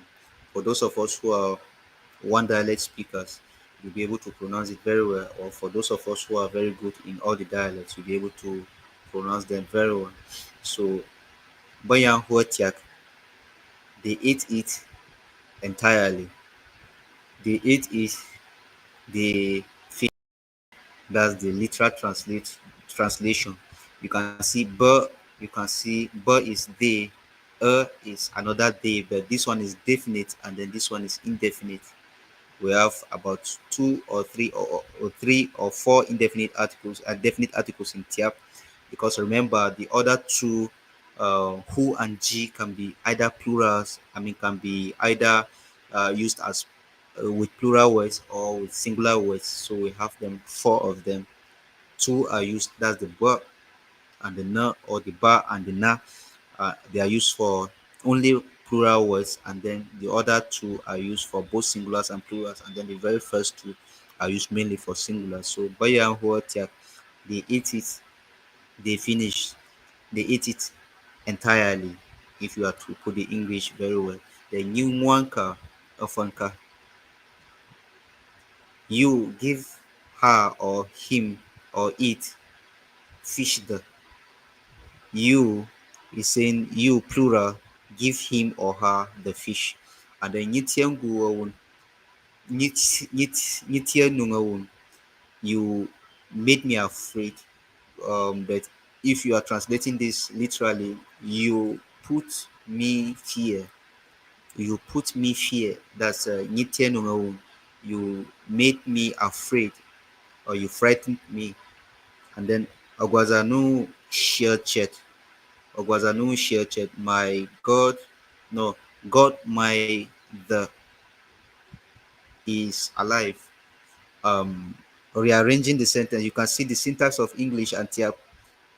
for those of us who are one dialect speakers, you'll be able to pronounce it very well. Or for those of us who are very good in all the dialects, you'll be able to pronounce them very well. So Bayan Huatiak, they ate it entirely. They ate it, they finished. That's the literal translation. You can see "ba" is they, is another they, but this one is definite and then this one is indefinite. We have about two or three or three or four indefinite articles and definite articles in Tiap, because remember the other two, who and g, can be either plurals. Can be either used as with plural words or with singular words. So we have them, four of them. Two are used, that's the ba and the na, or the ba and the na. They are used for only plural words, and then the other two are used for both singulars and plurals, and then the very first two are used mainly for singulars. So Bayan Huatiak, they eat it, they finish, they eat it entirely, if you are to put the English very well. The new Mwanka Ofanka, you give her or him or it fish the. You is saying you plural, give him or her the fish. And then Nitiangu Nitianungawun, you made me afraid. But if you are translating this literally, you put me fear. You put me fear. That's Nitianungawun. You made me afraid. or you frightened me. And then Ogwazanu share chat. Ogwazanu share chat. My God, no, God, my the is alive. Um, Rearranging the sentence, you can see the syntax of English and Tiap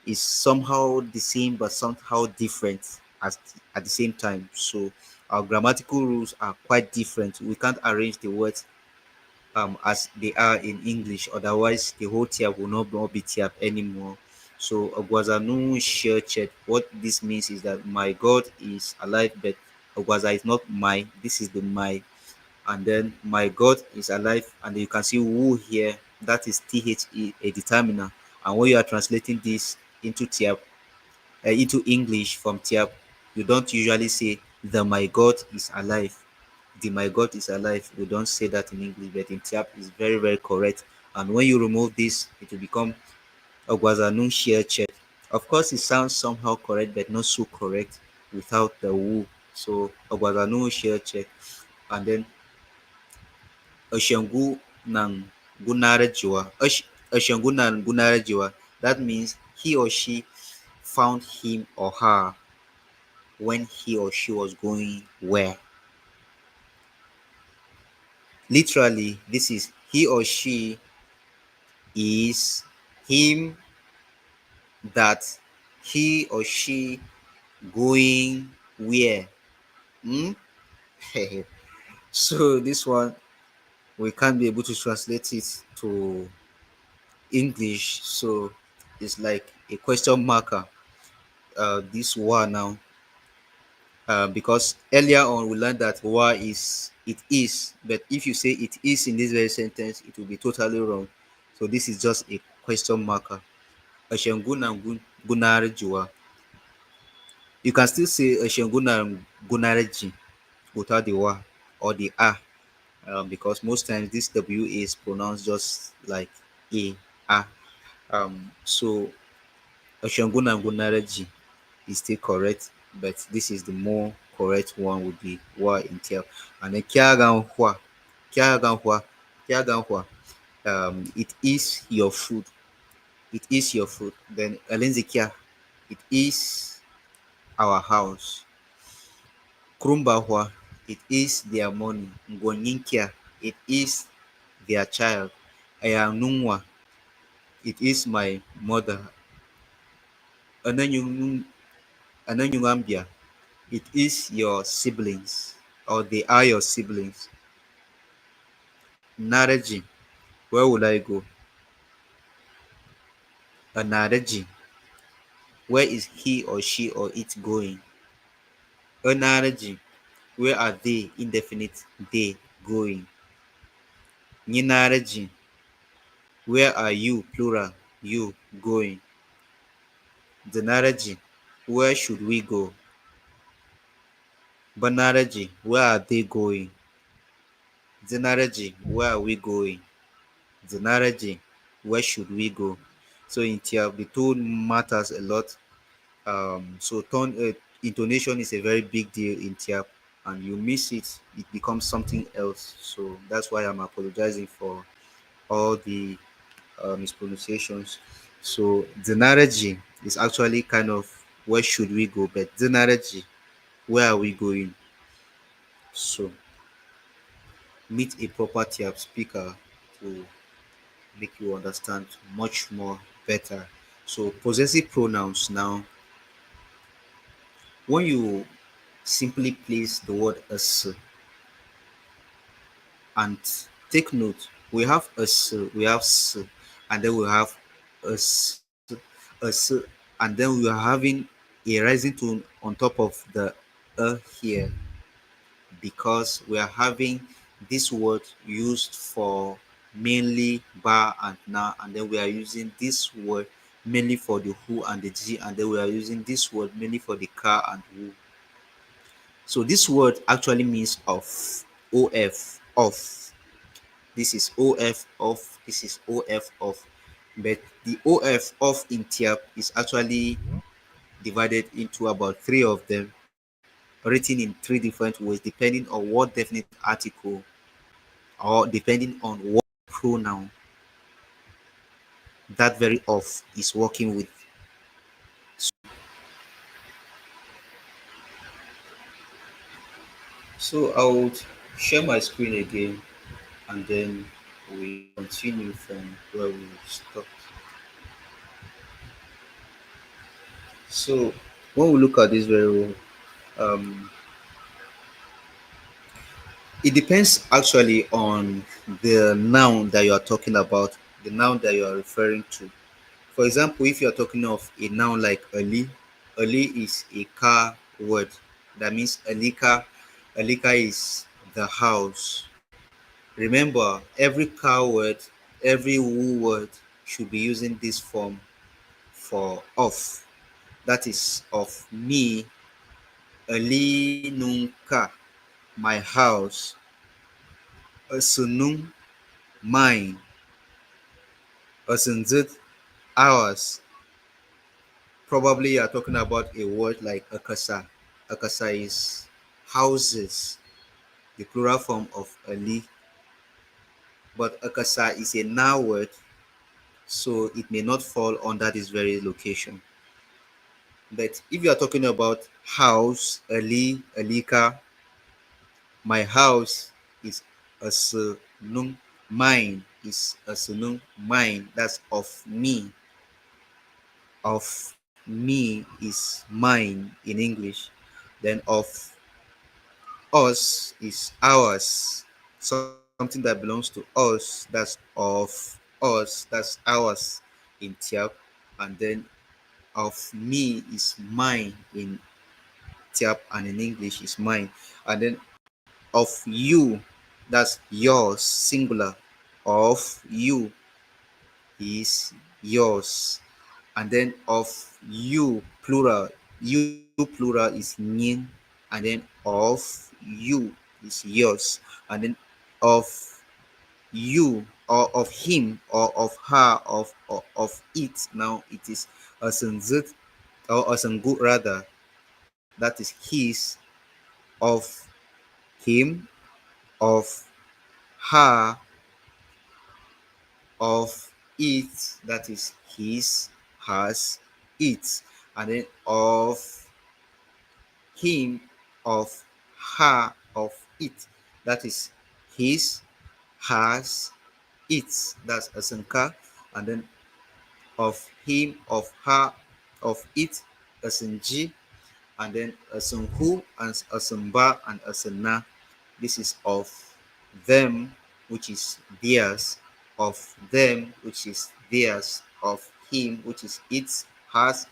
is somehow the same but somehow different at the same time. So our grammatical rules are quite different. We can't arrange the words as they are in English. Otherwise, the whole tier will not be tier anymore. So Ogwazanu share chat. What this means is that my God is alive, but Ogwaza is not my. This is the my. And then my God is alive, and you can see who here. That is THE, a determiner. And when you are translating this into tier into English from Tiap, you don't usually say the my God is alive. The my God is alive. We don't say that in English, but in Tiap is very, very correct. And when you remove this, it will become Ogwazanun share chat. Of course, it sounds somehow correct, but not so correct without the woo. So Ogwazanun share chat. And then Oshangu Nang Gunarajiwa. Oshangu Nang Gunarajiwa. That means he or she found him or her when he or she was going where. Literally, this is he or she is him that he or she going where. Hmm? So this one we can't be able to translate it to English. So it's like a question marker. This one now because earlier on we learned that wa is it is, but if you say it is in this very sentence, it will be totally wrong. So this is just a question marker. Ashenguna gunarjiwa. You can still say Ashenguna gunarji without the wa or the a, because most times this w is pronounced just like a. So Ashenguna gunarji is still correct, but this is the more correct one would be wa in tail. And then kiaganhua, kiaganhua, kiaganhua. It is your food. It is your food. Then alenzikia, it is our house. Krumbahua, it is their money. Ngonyinkia, it is their child. Ayanungwa, it is my mother. Ananyung Ananyungambia, it is your siblings, or they are your siblings. Naraji, where would I go? A Naraji, where is he or she or it going? A Naraji, where are they, indefinite they, going? Ninaraji, where are you, plural, you, going? The Naraji, where should we go? Banaraji, where are they going? The Naraji, where are we going? The Naraji, where should we go? So in Tiab, the tone matters a lot. So tone intonation is a very big deal in Tiap, and you miss it, it becomes something else. So that's why I'm apologizing for all the mispronunciations. So Zenaraji is actually kind of where should we go, but Zenaraji, where are we going? So meet a proper Tiap speaker to make you understand much more better. So possessive pronouns now, when you simply place the word as and take note, we have we have and then we have a and then we are having a rising tone on top of the here, because we are having this word used for mainly ba and na, and then we are using this word mainly for the who and the g, and then we are using this word mainly for the car and who. So this word actually means off. This is OF off, this is OF off. But the OF off in Tiap is actually divided into about three of them, written in three different ways, depending on what definite article or depending on what pronoun that very of is working with. So I would share my screen again, and then we continue from where we stopped. So when we look at this very well, um, it depends actually on the noun that you are talking about, the noun that you are referring to. For example, if you are talking of a noun like Ali is a car word. That means Alika is the house. Remember, every car word, every woo word should be using this form for of. That is of me, Ali nunca, my house, Asunung, mine, Asunzut, ours. Probably you are talking about a word like Akasa. Akasa is houses, the plural form of Ali. But Akasa is a noun word, so it may not fall under this very location. But if you are talking about house, Ali, Alika, my house is Asunung, mine is Asunung, mine. That's of me. Of me is mine in English. Then of us is ours. Something that belongs to us, that's of us, that's ours in Tiap. And then of me is mine in Tiap, and in English is mine. And then of you, that's yours, singular. Of you is yours. And then of you, plural. You, plural, is yin. And then of you is yours. And then of you, or of him, or of her, of it. Now it is asanzit, or asangut rather. That is his, of him, of her, of it. That is his, has, it. And then of him, of her, of it. That is his, has, its. That's asanka. And then of him, of her, of it, asanji. And then asanhu, and asanba, and asana. This is of them, which is theirs, of them, which is theirs, of him, which is its, has,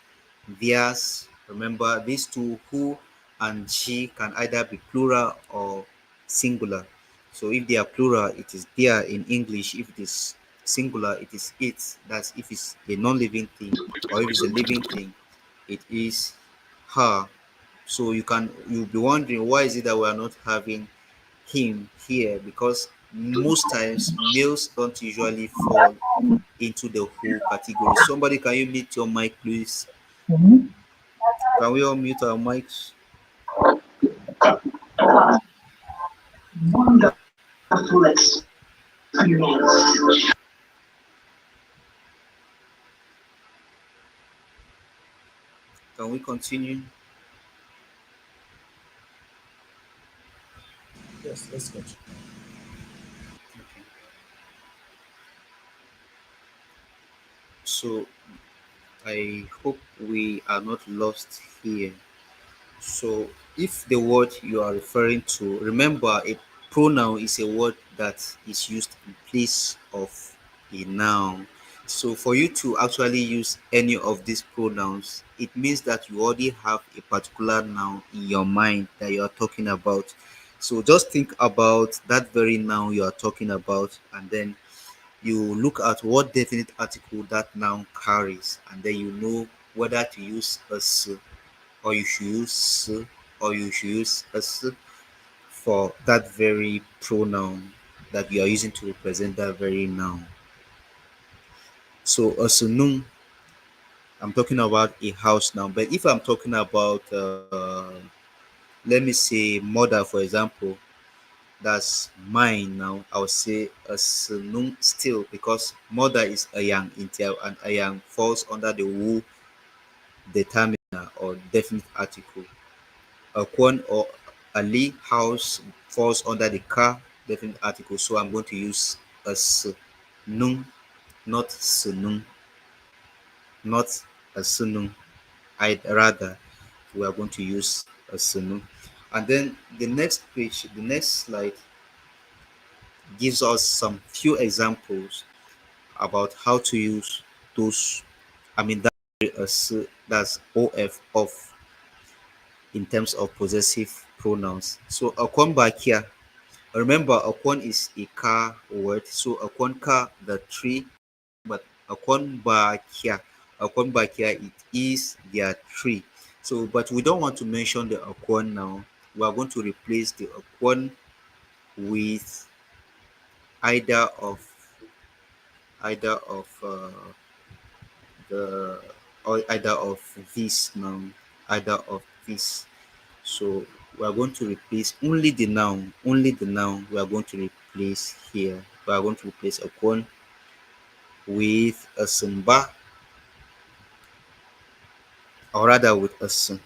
theirs. Remember, these two, who and she, can either be plural or singular. So if they are plural, it is their in English. If it is singular, it is its. That's if it's a non-living thing, or if it's a living thing, it is her. So you'll be wondering, why is it that we are not having him here? Because most times males don't usually fall into the who category. Somebody, can you mute your mic, please? Can we all mute our mics? Can we continue? Yes, let's continue. Okay. So I hope we are not lost here. So if the word you are referring to, remember, a pronoun is a word that is used in place of a noun. So for you to actually use any of these pronouns, it means that you already have a particular noun in your mind that you are talking about. So just think about that very noun you are talking about, and then you look at what definite article that noun carries, and then you know whether to use a s, or you should use s, or you should use s for that very pronoun that you are using to represent that very noun. So asunung, I'm talking about a house now. But if I'm talking about, let me say, mother, for example, that's mine. Now I'll say a sunung still, because mother is a yang in Tiap, and a yang falls under the wu determiner or definite article. A Kwon or Ali house falls under the car definite article. So I'm going to use a sunung, not sunung, not a sunung. I'd rather we are going to use a sunung. And then the next page, the next slide gives us some few examples about how to use those. I mean, that's of in terms of possessive pronouns. So akwan bakia. Remember, akwan is a car word. So akwan ka the tree, but akwan bakia it is their tree. So, but we don't want to mention the akwan now. We are going to replace the akwan with either of either of the or either of this noun, either of this. So we are going to replace only the noun we are going to replace here. We are going to replace a con with a sumba, or rather with a sun,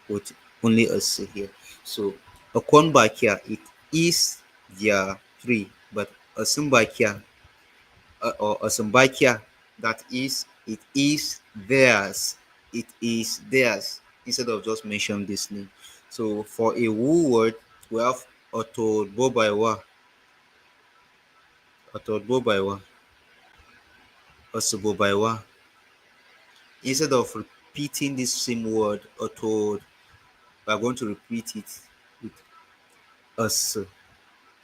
with only a sun here. So a con back here, it is their tree, but a sumba here, or a sumbakia, that is, it is theirs. It is theirs, instead of just mention this name. So for a woo word, we have otobobaiwa, otobobaiwa, osubobaiwa. Instead of repeating this same word, otod, we are going to repeat it with us.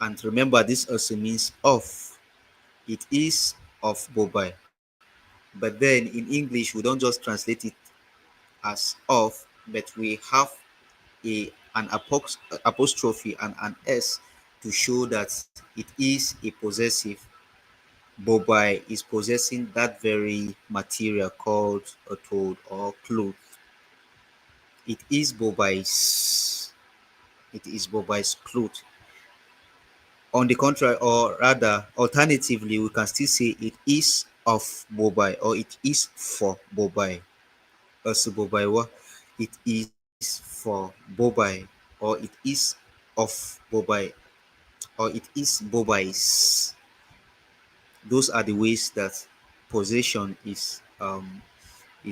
And remember, this also means of. It is of bobai. But then in English, we don't just translate it as of, but we have an apostrophe and an s to show that it is a possessive. Bobai is possessing that very material called a toad or cloth. It is Bobai's. It is Bobai's cloth. On the contrary, or rather, alternatively, we can still say it is of Bobai, or it is for Bobai. Also, Bobaiwa, it is for Bobai, or it is of Bobai, or it is Bobai's. Those are the ways that possession is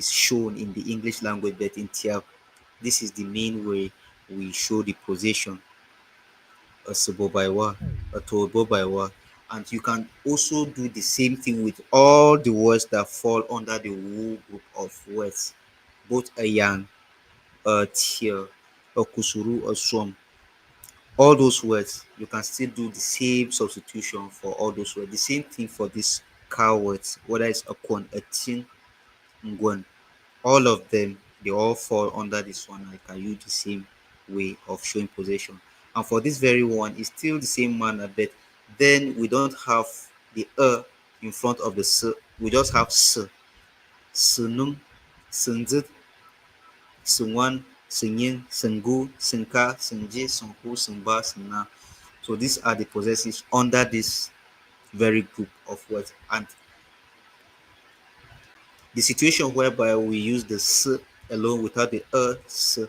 shown in the English language, but in Tiap, this is the main way we show the possession. A Subobaiwa, a Tobobaiwa. And you can also do the same thing with all the words that fall under the Wu group of words, both a yang, a tier, a kusuru, a swam. All those words, you can still do the same substitution for all those words. The same thing for these car words, whether it's a kon, a tin, ngwan. All of them, they all fall under this one. I can use the same way of showing possession. And for this very one, it's still the same manner, but then we don't have the in front of the s. We just have s. Sunung, sunzit, Sungwan, Sungyin, Sungu, Sunka, Sunje, Sunhu, Sumba, Suna. So these are the possessives under this very group of words. And the situation whereby we use the s alone without the s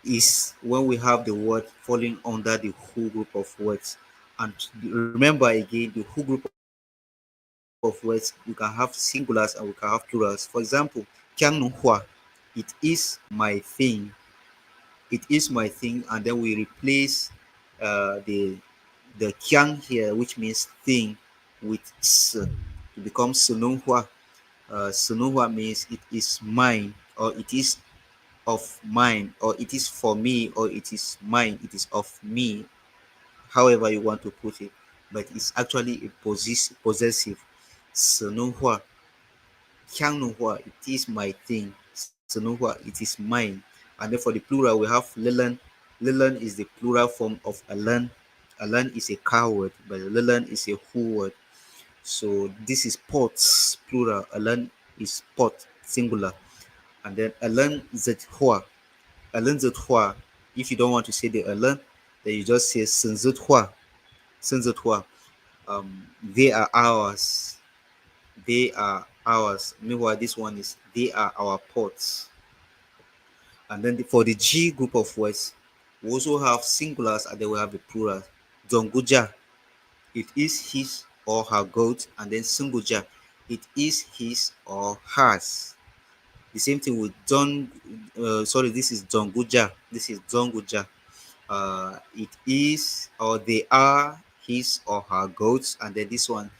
is when we have the word falling under the whole group of words. And remember again, the whole group of words, we can have singulars and we can have plurals. For example, Kyang Nunghua, it is my thing. It is my thing, and then we replace the kyang here, which means thing, with s to become sununghua. Sununghua means it is mine, or it is of mine, or it is for me, or it is mine, it is of me, however you want to put it. But it's actually a possessive. Sununghua, kyang nunghua, it is my thing. Sununghua, it is mine. And then for the plural, we have learn. Learn is the plural form of alan. Alan is a car word, but learn is a who word. So this is pots, plural. Alan is pot, singular. And then alan zethua. Alan zethua, if you don't want to say the alan, Then you just say Sinzutwa, Sinzutwa. They are ours. They are ours. Meanwhile, this one is they are our pots. And then for the G group of words, we also have singulars and then we have the plural. Zonguja, it is his or her goat, and then Sunguja, it is his or hers. The same thing with Don. Sorry, this is Zonguja. This is Zonguja. It is or they are his or her goats, and then this one,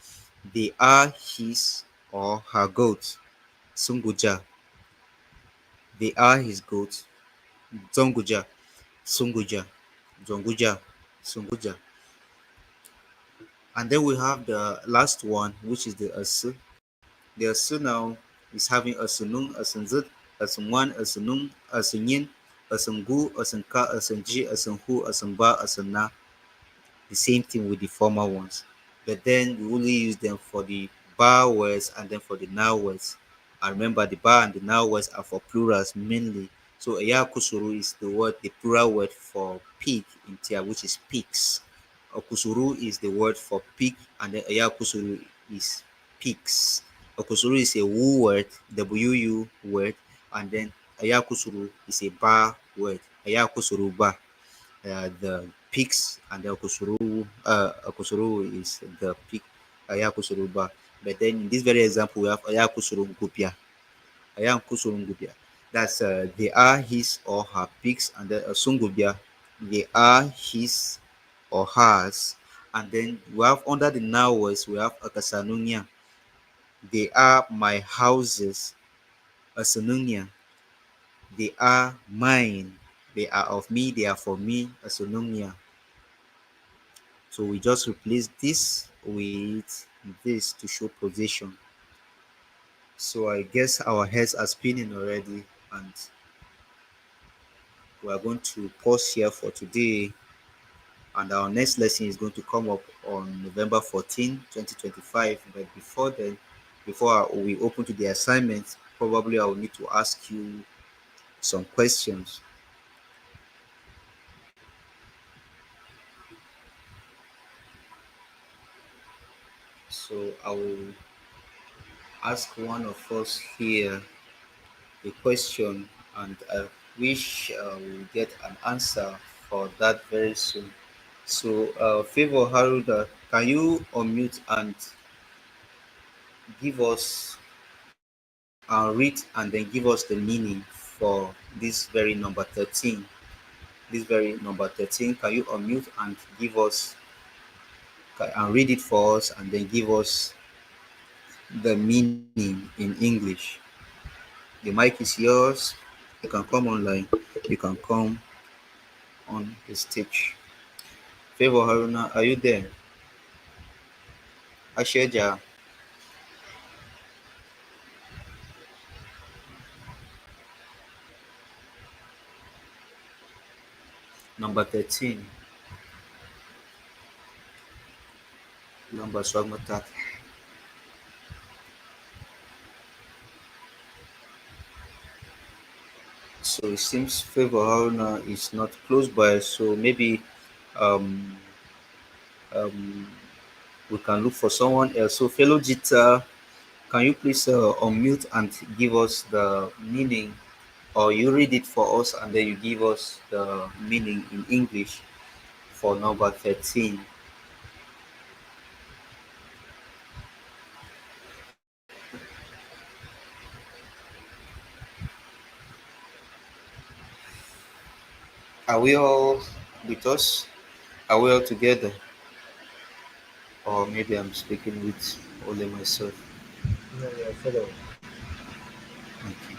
they are his or her goats. Sunguja, they are his goats. Zonguja, Sunguja, Zonguja, Sunguja. And then we have the last one, which is the Asu. The Asu now is having Asunung, Asunzut, Asunwan, Asunung, Asunyin, Asungu, Asunka, Asunji, Asunhu, Asunba, Asunna. The same thing with the former ones. But then we only use them for the bar words and then for the now words. And remember, the bar and the now words are for plurals mainly. So Ayakusuru is the plural word for pig in Tia, which is pigs. Okusuru is the word for pig, and then Ayakusuru is pigs. Okusuru is a wu word, WU word, and then Ayakusuru is a bar word, Ayakusuru bar. The pigs and the Okusuru is the pig, Ayakusuru bar. But then in this very example, we have Ayakusuru Gupia. Ayakusuru. That's they are his or her pigs, and then Sungubia, they are his or hers. And then we have under the now words, we have Akasanunya. They are my houses. Asanunya. They are mine. They are of me. They are for me. Asanunya. So we just replace this with this to show position. So I guess our heads are spinning already, and we are going to pause here for today. And our next lesson is going to come up on November 14, 2025. But before then, before we open to the assignments, probably I will need to ask you some questions. So I will ask one of us here a question, and I wish we'll get an answer for that very soon. So, Favor Haruda, can you unmute and give us and read and then give us the meaning for this very number 13? This very number 13, can you unmute and give us and read it for us and then give us the meaning in English? The mic is yours. You can come online. You can come on the stage. Favor Haruna, are you there? Asheja, number 13. Number Swagmatat. So it seems Favor Haruna is not close by, so maybe um, um, we can look for someone else. So, fellow Jita, can you please unmute and give us the meaning, or you read it for us and then you give us the meaning in English for number 13? Are we all with us? Are we all together? Or maybe I'm speaking with only myself. Yeah, yeah, follow. Okay.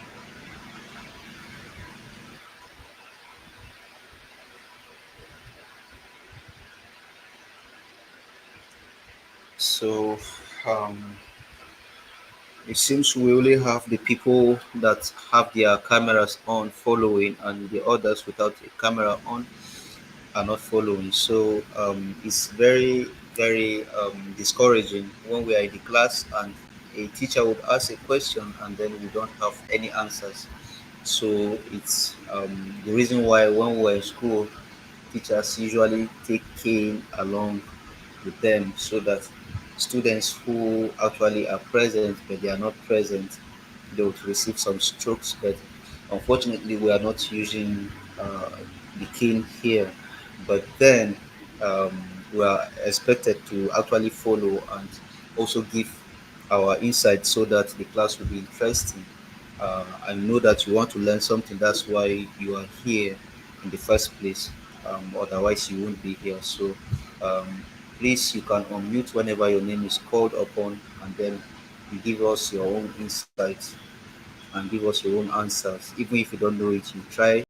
So, um, it seems we only have the people that have their cameras on following, and the others without a camera on are not following. So it's very, very discouraging when we are in the class and a teacher would ask a question and then we don't have any answers. So it's the reason why when we're in school, teachers usually take cane along with them so that students who actually are present but they are not present, they would receive some strokes. But unfortunately, we are not using uh, the cane here. But then um, we are expected to actually follow and also give our insight so that the class will be interesting. I know that you want to learn something. That's why you are here in the first place. Otherwise, you won't be here. So, um, please, you can unmute whenever your name is called upon, and then you give us your own insights and give us your own answers. Even if you don't know it, you try,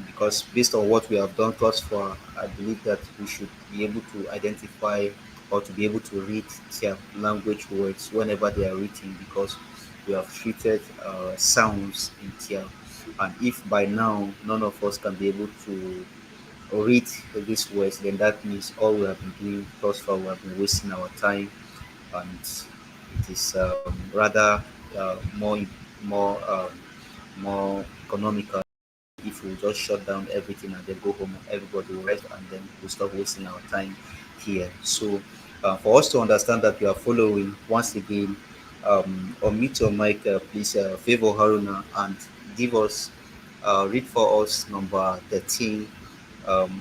because based on what we have done thus far, I believe that we should be able to identify or to be able to read their language words whenever they are written, because we have treated sounds in Tia. And if by now none of us can be able to read these words, then that means all we have been doing thus far, we have been wasting our time, and it is rather more economical if we just shut down everything and then go home and everybody will rest, and then we stop wasting our time here. So, for us to understand that you are following, once again, unmute your mic, please, favor Haruna, and give us, read for us number 13,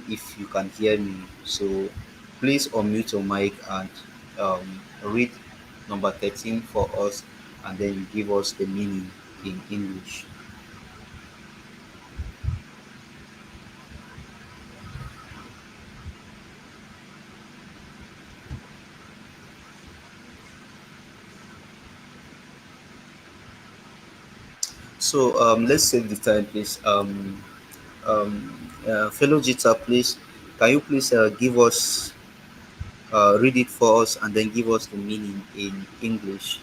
if you can hear me. So, please unmute your mic and read number 13 for us, and then you give us the meaning in English. So let's save the time, please. Fellow Jita, please, can you please give us, read it for us, and then give us the meaning in English?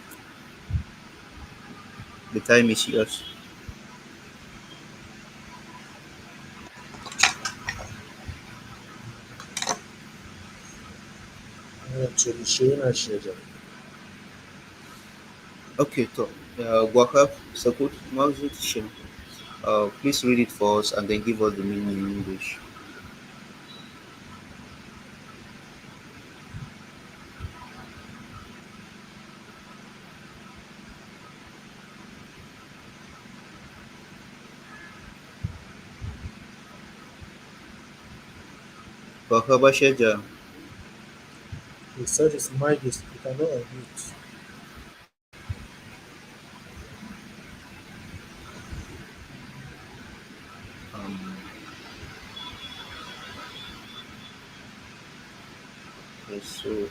The time is yours. Çelişiğin aşırı. Okay, so Wahab Sakut Mawzut Shem. Please read it for us and then give us the meaning in English. Wahab Ashaja. He said his mic is, you cannot unmute. Um, okay, so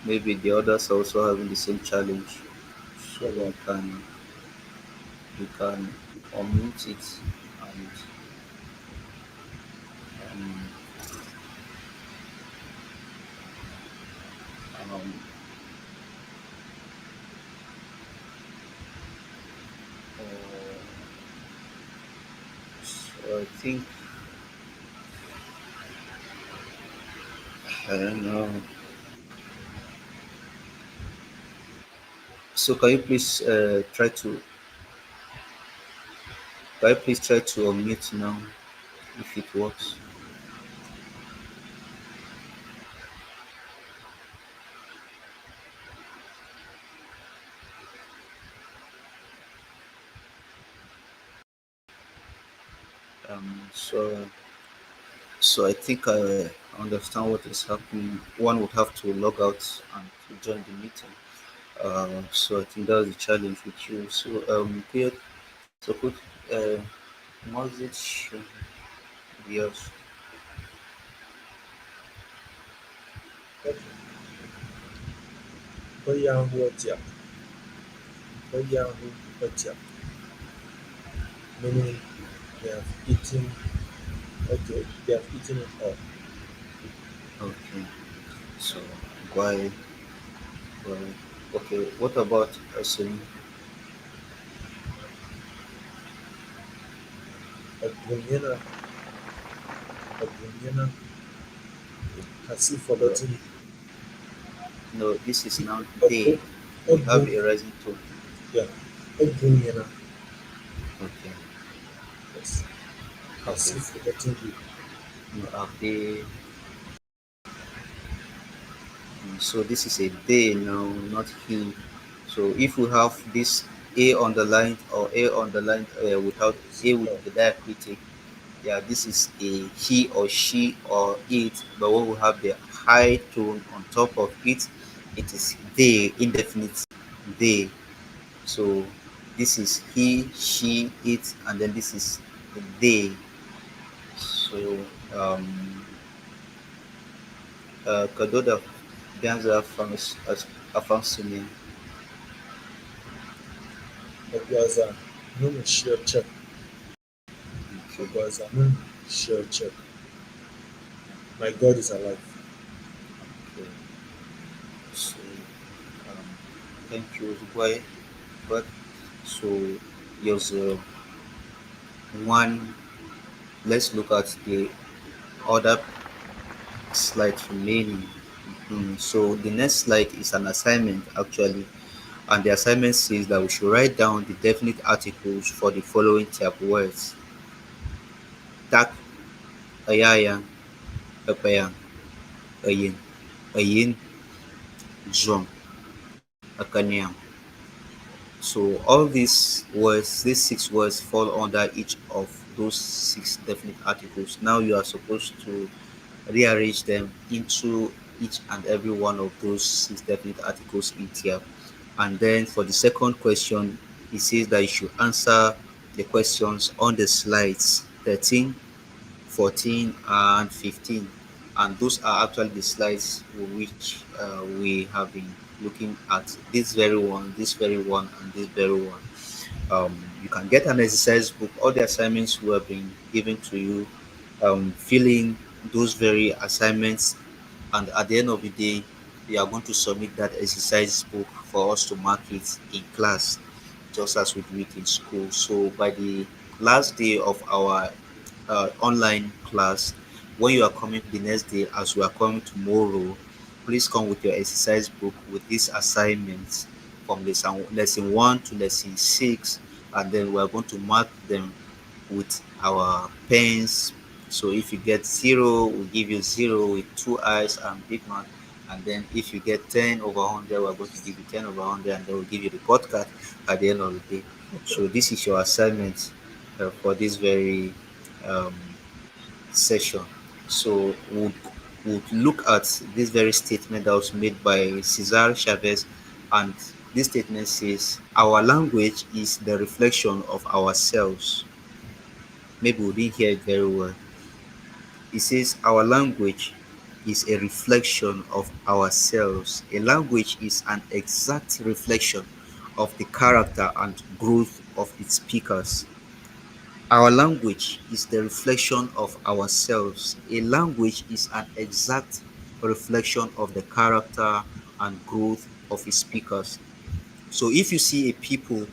maybe the others are also having the same challenge. So Probably. you can unmute it, and um, um, uh, so I think, I don't know. So can you please try to unmute now if it works? So I think I understand what is happening. One would have to log out and to join the meeting. So I think that's the challenge with you. So Pierre, so put message yes. Okay. Bayan Wajak. Bayan Wajak. Meaning they have eaten, okay, they have eaten it all. Okay. So why why okay, what about SME? Abunyana, Abunyana, has he No, forgotten? no, this is now Abu, they. We have Abu, a rising tone. yeah, Abunyana, Okay. yes. as Okay. if forgetting you. No, have they? So this is a they now, not he. So if we have this a underlined or a underlined without a with No, the diacritic, yeah, this is a he or she or it. But when we have the high tone on top of it, it is they, indefinite they. So this is he, she, it, and then this is they. So Kadoda Bianza Afamsumi. Ogwaza, no share check. Okay. Ogwaza, no share check. My God is alive. Okay. So um, thank you, Zugwai. But so there's one. Let's look at the other slides remaining. So the next slide is an assignment actually, and the assignment says that we should write down the definite articles for the following type words: tak, ayayang, apayang, ayin, ayin, drum, akanyang. So all these words, these six words fall under each of those six definite articles. Now you are supposed to rearrange them into each and every one of those six definite articles in tier. And then for the second question, it says that you should answer the questions on the slides 13, 14, and 15. And those are actually the slides which we have been looking at, this very one, and this very one. You can get an exercise book. All the assignments will have been given to you. Fill in those very assignments, and at the end of the day, you are going to submit that exercise book for us to mark it in class, just as we do it in school. So by the last day of our online class, when you are coming the next day, as we are coming tomorrow, please come with your exercise book with these assignments from lesson 1 to lesson 6, and then we are going to mark them with our pens. So if you get 0, we'll give you 0 with two eyes and big mouth. And then if you get 10 over 100, we're going to give you 10 over 100, and then we'll give you the podcast at the end of the day. So this is your assignment for this very um, session. So would look at this very statement that was made by Cesar Chavez, and this statement says our language is the reflection of ourselves. Maybe we didn't hear it very well. It says our language is a reflection of ourselves. A language is an exact reflection of the character and growth of its speakers. Our language is the reflection of ourselves. A language is an exact reflection of the character and growth of its speakers. So if you see a people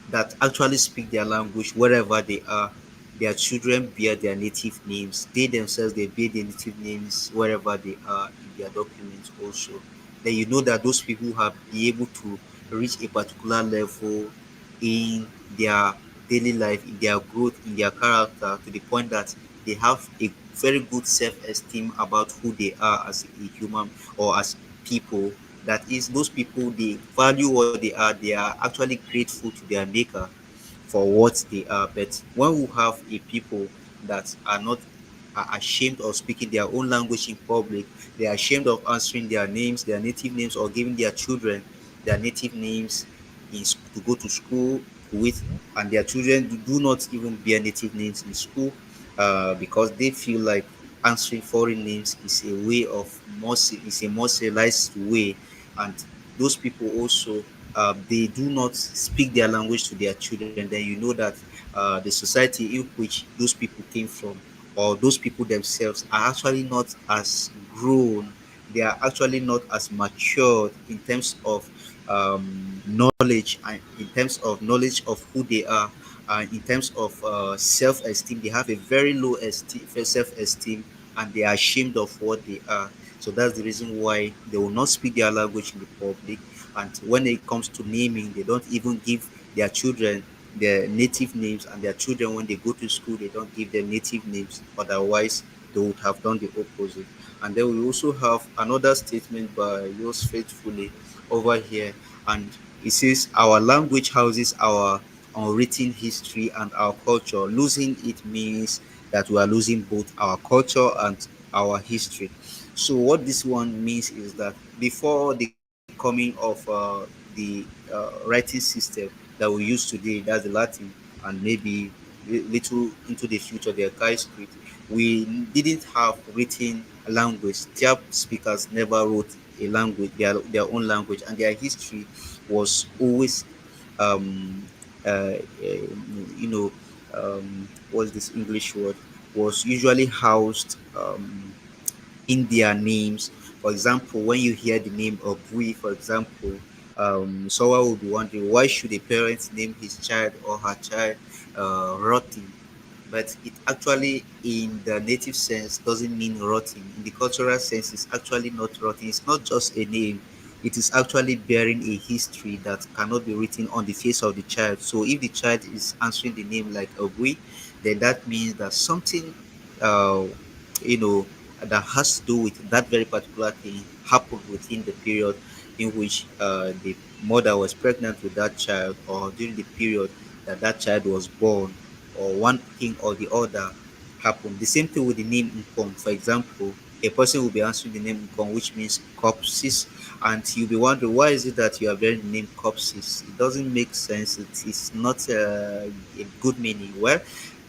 that actually speak their language wherever they are, their children bear their native names. They themselves they bear their native names wherever they are in their documents also. Then you know that those people have been able to reach a particular level in their daily life, in their growth, in their character, to the point that they have a very good self-esteem about who they are as a human or as people. That is, those people they value what they are actually grateful to their maker for what they are. But when we have a people that are not are ashamed of speaking their own language in public, they are ashamed of answering their names, their native names, or giving their children their native names to go to school with, and their children do not even bear native names in school because they feel like answering foreign names is a way of is a more civilized way, and those people also they do not speak their language to their children. Then you know that the society in which those people came from, or those people themselves, are actually not as grown. They are actually not as matured in terms of knowledge, and in terms of knowledge of who they are, and in terms of self-esteem. They have a very low self-esteem, and they are ashamed of what they are. So that's the reason why they will not speak their language in the public. And when it comes to naming, they don't even give their children their native names, and their children, when they go to school, they don't give them native names. Otherwise, they would have done the opposite. And then we also have another statement by yours faithfully over here, and it says, "Our language houses our unwritten history and our culture. Losing it means that we are losing both our culture and our history." So what this one means is that before the coming of the writing system that we use today, that's the Latin, and maybe little into the future, the Archaic script, we didn't have written language. Tiap speakers never wrote a language, their own language, and their history was always um, you know, what's this English word? Was usually housed in their names. For example, when you hear the name of Bui, for example, someone will be wondering, why should a parent name his child or her child Roti? But it actually, in the native sense, doesn't mean rotting. In the cultural sense, it's actually not rotting. It's not just a name. It is actually bearing a history that cannot be written on the face of the child. So if the child is answering the name like Obui, then that means that something, uh, you know, that has to do with that very particular thing happened within the period in which the mother was pregnant with that child, or during the period that that child was born, or one thing or the other happened. The same thing with the name Nkom. For example, a person will be answering the name Nkom, which means corpses, and you'll be wondering, why is it that you are bearing the name corpses? It doesn't make sense. It's not a good meaning. Well,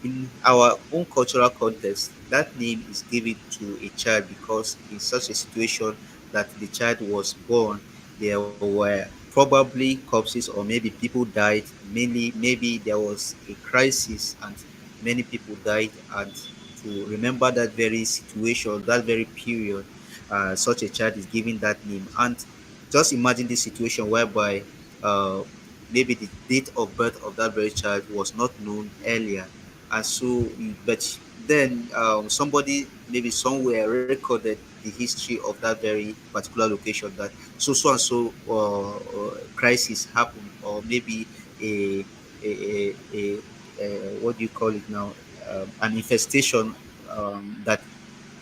in our own cultural context, that name is given to a child because in such a situation that the child was born, there were probably corpses, or maybe people died. Mainly, maybe there was a crisis and many people died, and to remember that very situation, that very period, such a child is given that name. And just imagine this situation whereby uh, maybe the date of birth of that very child was not known earlier, and so but then somebody maybe somewhere recorded the history of that very particular location, that so and so crisis happened, or maybe a what do you call it now, an infestation that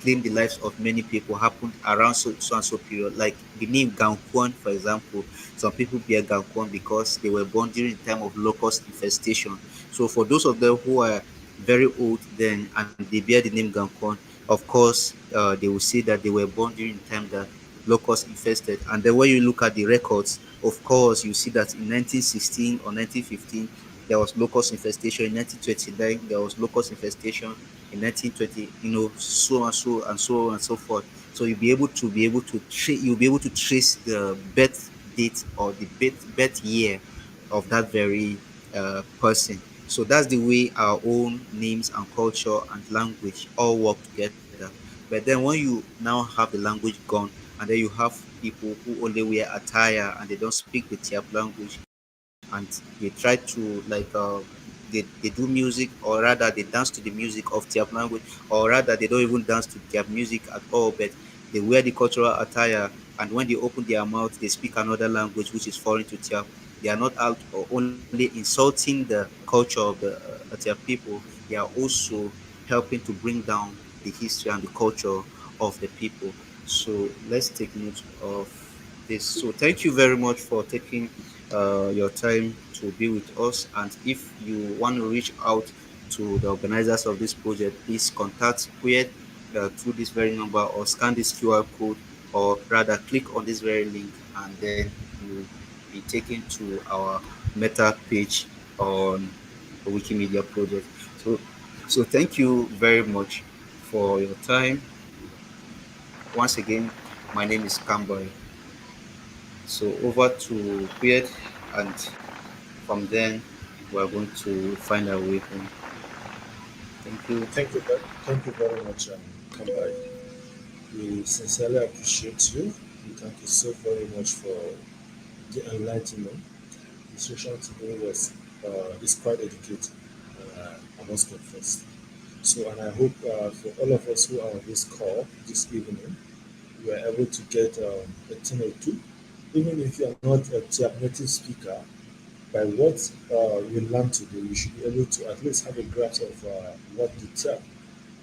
claimed the lives of many people happened around so and so period. Like the name Ganquan, for example. Some people bear Ganquan because they were born during the time of locust infestation. So for those of them who are very old then and they bear the name Ganquan, of course, they will say that they were born during the time that locusts infested. And then when you look at the records, of course, you see that in 1916 or 1915, there was locust infestation. In 1929, there was locust infestation. In 1920, so and so and so and so forth. So you'll be able to trace the birth date or the birth year of that very person. So that's the way our own names and culture and language all work together. But then when you now have the language gone, and then you have people who only wear attire and they don't speak the Tiap language, and they try to they do music, or rather they dance to the music of Tiap language, or rather they don't even dance to Tiap music at all, but they wear the cultural attire, and when they open their mouth they speak another language which is foreign to Tiap. They are not out or only insulting the culture of the Tiap people, they are also helping to bring down the history and the culture of the people. So let's take note of this. So thank you very much for taking your time to be with us. And if you want to reach out to the organizers of this project, please contact Queer through this very number, or scan this QR code, or rather click on this very link, and then you'll be taken to our meta page on the Wikimedia project. So, so thank you very much for your time. Once again, my name is Camboy. So over to Queer, and from then, we're going to find our way home. Thank you. Thank you very much, Kambai. We sincerely appreciate you. We thank you so very much for the enlightenment. The session today is quite educative. I must confess. So, and I hope for all of us who are on this call this evening, we are able to get a thing or two. Even if you are not a Tiap native speaker, by what we learn today, you should be able to at least have a grasp of what the term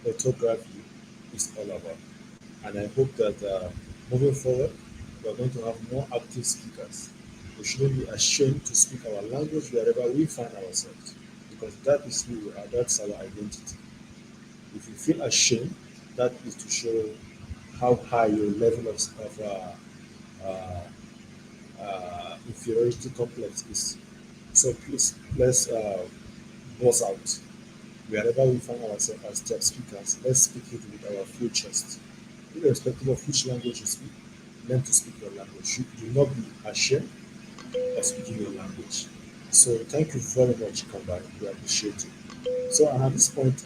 orthography is all about. And I hope that moving forward, we are going to have more active speakers. We shouldn't be ashamed to speak our language wherever we find ourselves, because that is who we are, that's our identity. If you feel ashamed, that is to show how high your level of inferiority complex is. So please, let's boss out. Wherever we find ourselves as step speakers, let's speak it with our full chest. Irrespective of which language you speak, learn to speak your language. You do not be ashamed of speaking your language. So thank you very much, Kamba. We appreciate it. So at this point,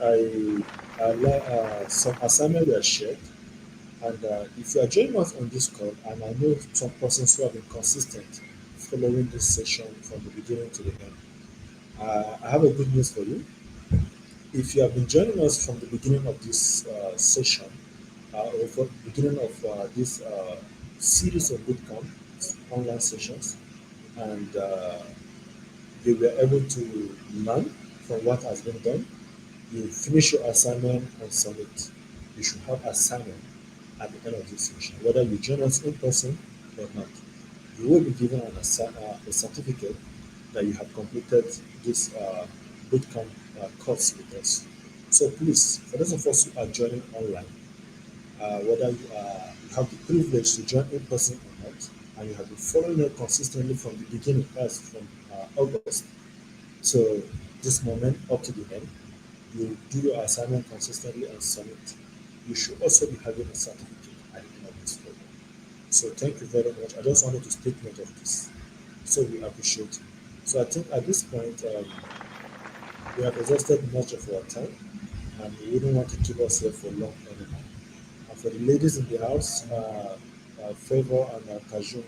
some assignments were shared, and if you are joining us on this call, and I know some persons who have been consistent following this session from the beginning to the end, I have a good news for you. If you have been joining us from the beginning of this session, or from the beginning of this series of bootcamp online sessions, and they were able to learn from what has been done, you finish your assignment and submit. You should have assignment at the end of this session, whether you join us in person or not. You will be given a certificate that you have completed this bootcamp course with us. So please, for those of us who are joining online, whether you have the privilege to join in person or not, and you have been following it consistently from the beginning, that's from August to this moment up to the end, you do your assignment consistently and submit. You should also be having a certificate at the end of this program. So thank you very much. I just wanted to take note of this. So we appreciate you. So I think at this point, we have exhausted much of our time, and we wouldn't want to keep us here for long anymore. And for the ladies in the house, Favor and Kajun,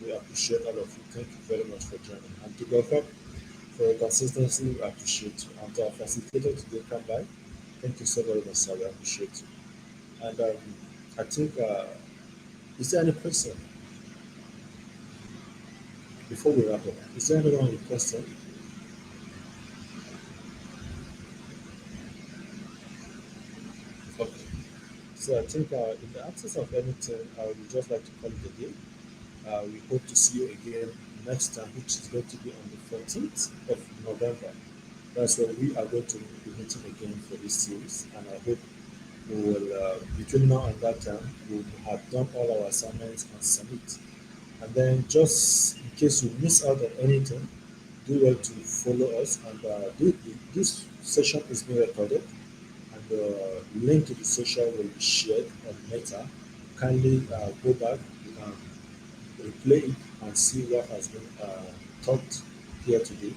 we appreciate all of you. Thank you very much for joining. And to Gokop, for your consistency, we appreciate you. And to our facilitator today, come by, thank you so very much, sir. We appreciate you. And I think, is there any question before we wrap up? Is there anyone with a question? Okay. So I think in the absence of anything, I would just like to call it a day. We hope to see you again next time, which is going to be on the 14th of November. That's when we are going to be meeting again for this series, and I hope we will, between now and that time, we will have done all our assignments and submit. And then, just in case you miss out on anything, do well to follow us. And this session is being recorded, and the link to the session will be shared on Meta. Kindly go back and replay it and see what has been taught here today.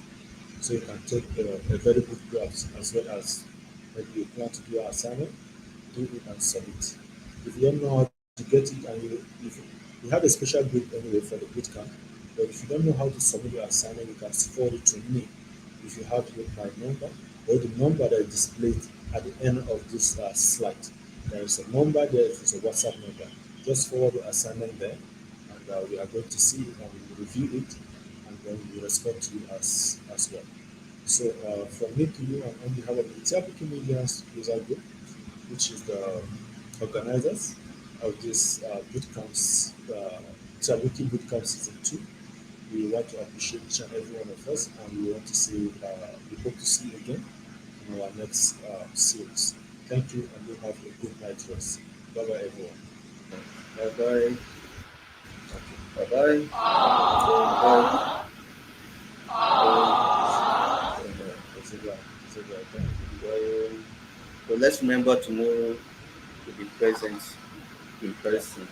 So you can take a very good grasp, as well as when you plan to do your assignment, do it and submit. If you don't know how to get it, and if we have a special group anyway for the bootcamp, but if you don't know how to submit your assignment, you can forward it to me. If you have my number or the number that is displayed at the end of this slide, there is a number there. It's a WhatsApp number. Just forward the assignment there, and we are going to see it and we will review it, and then we will respond to you as well. So from me to you, and on behalf of the Tyap Wikimedians User Group, which is the organizers of this bootcamps, Tyap Wiki Bootcamp Season 2, we want to appreciate each and every one of us, and we want to say we hope to see you again in our next series. Thank you, and you have a good night rest. Bye bye, everyone. Bye bye. Bye bye. Bye bye. It's a wrap. It's a wrap. Thank you. So let's remember tomorrow to be present in person.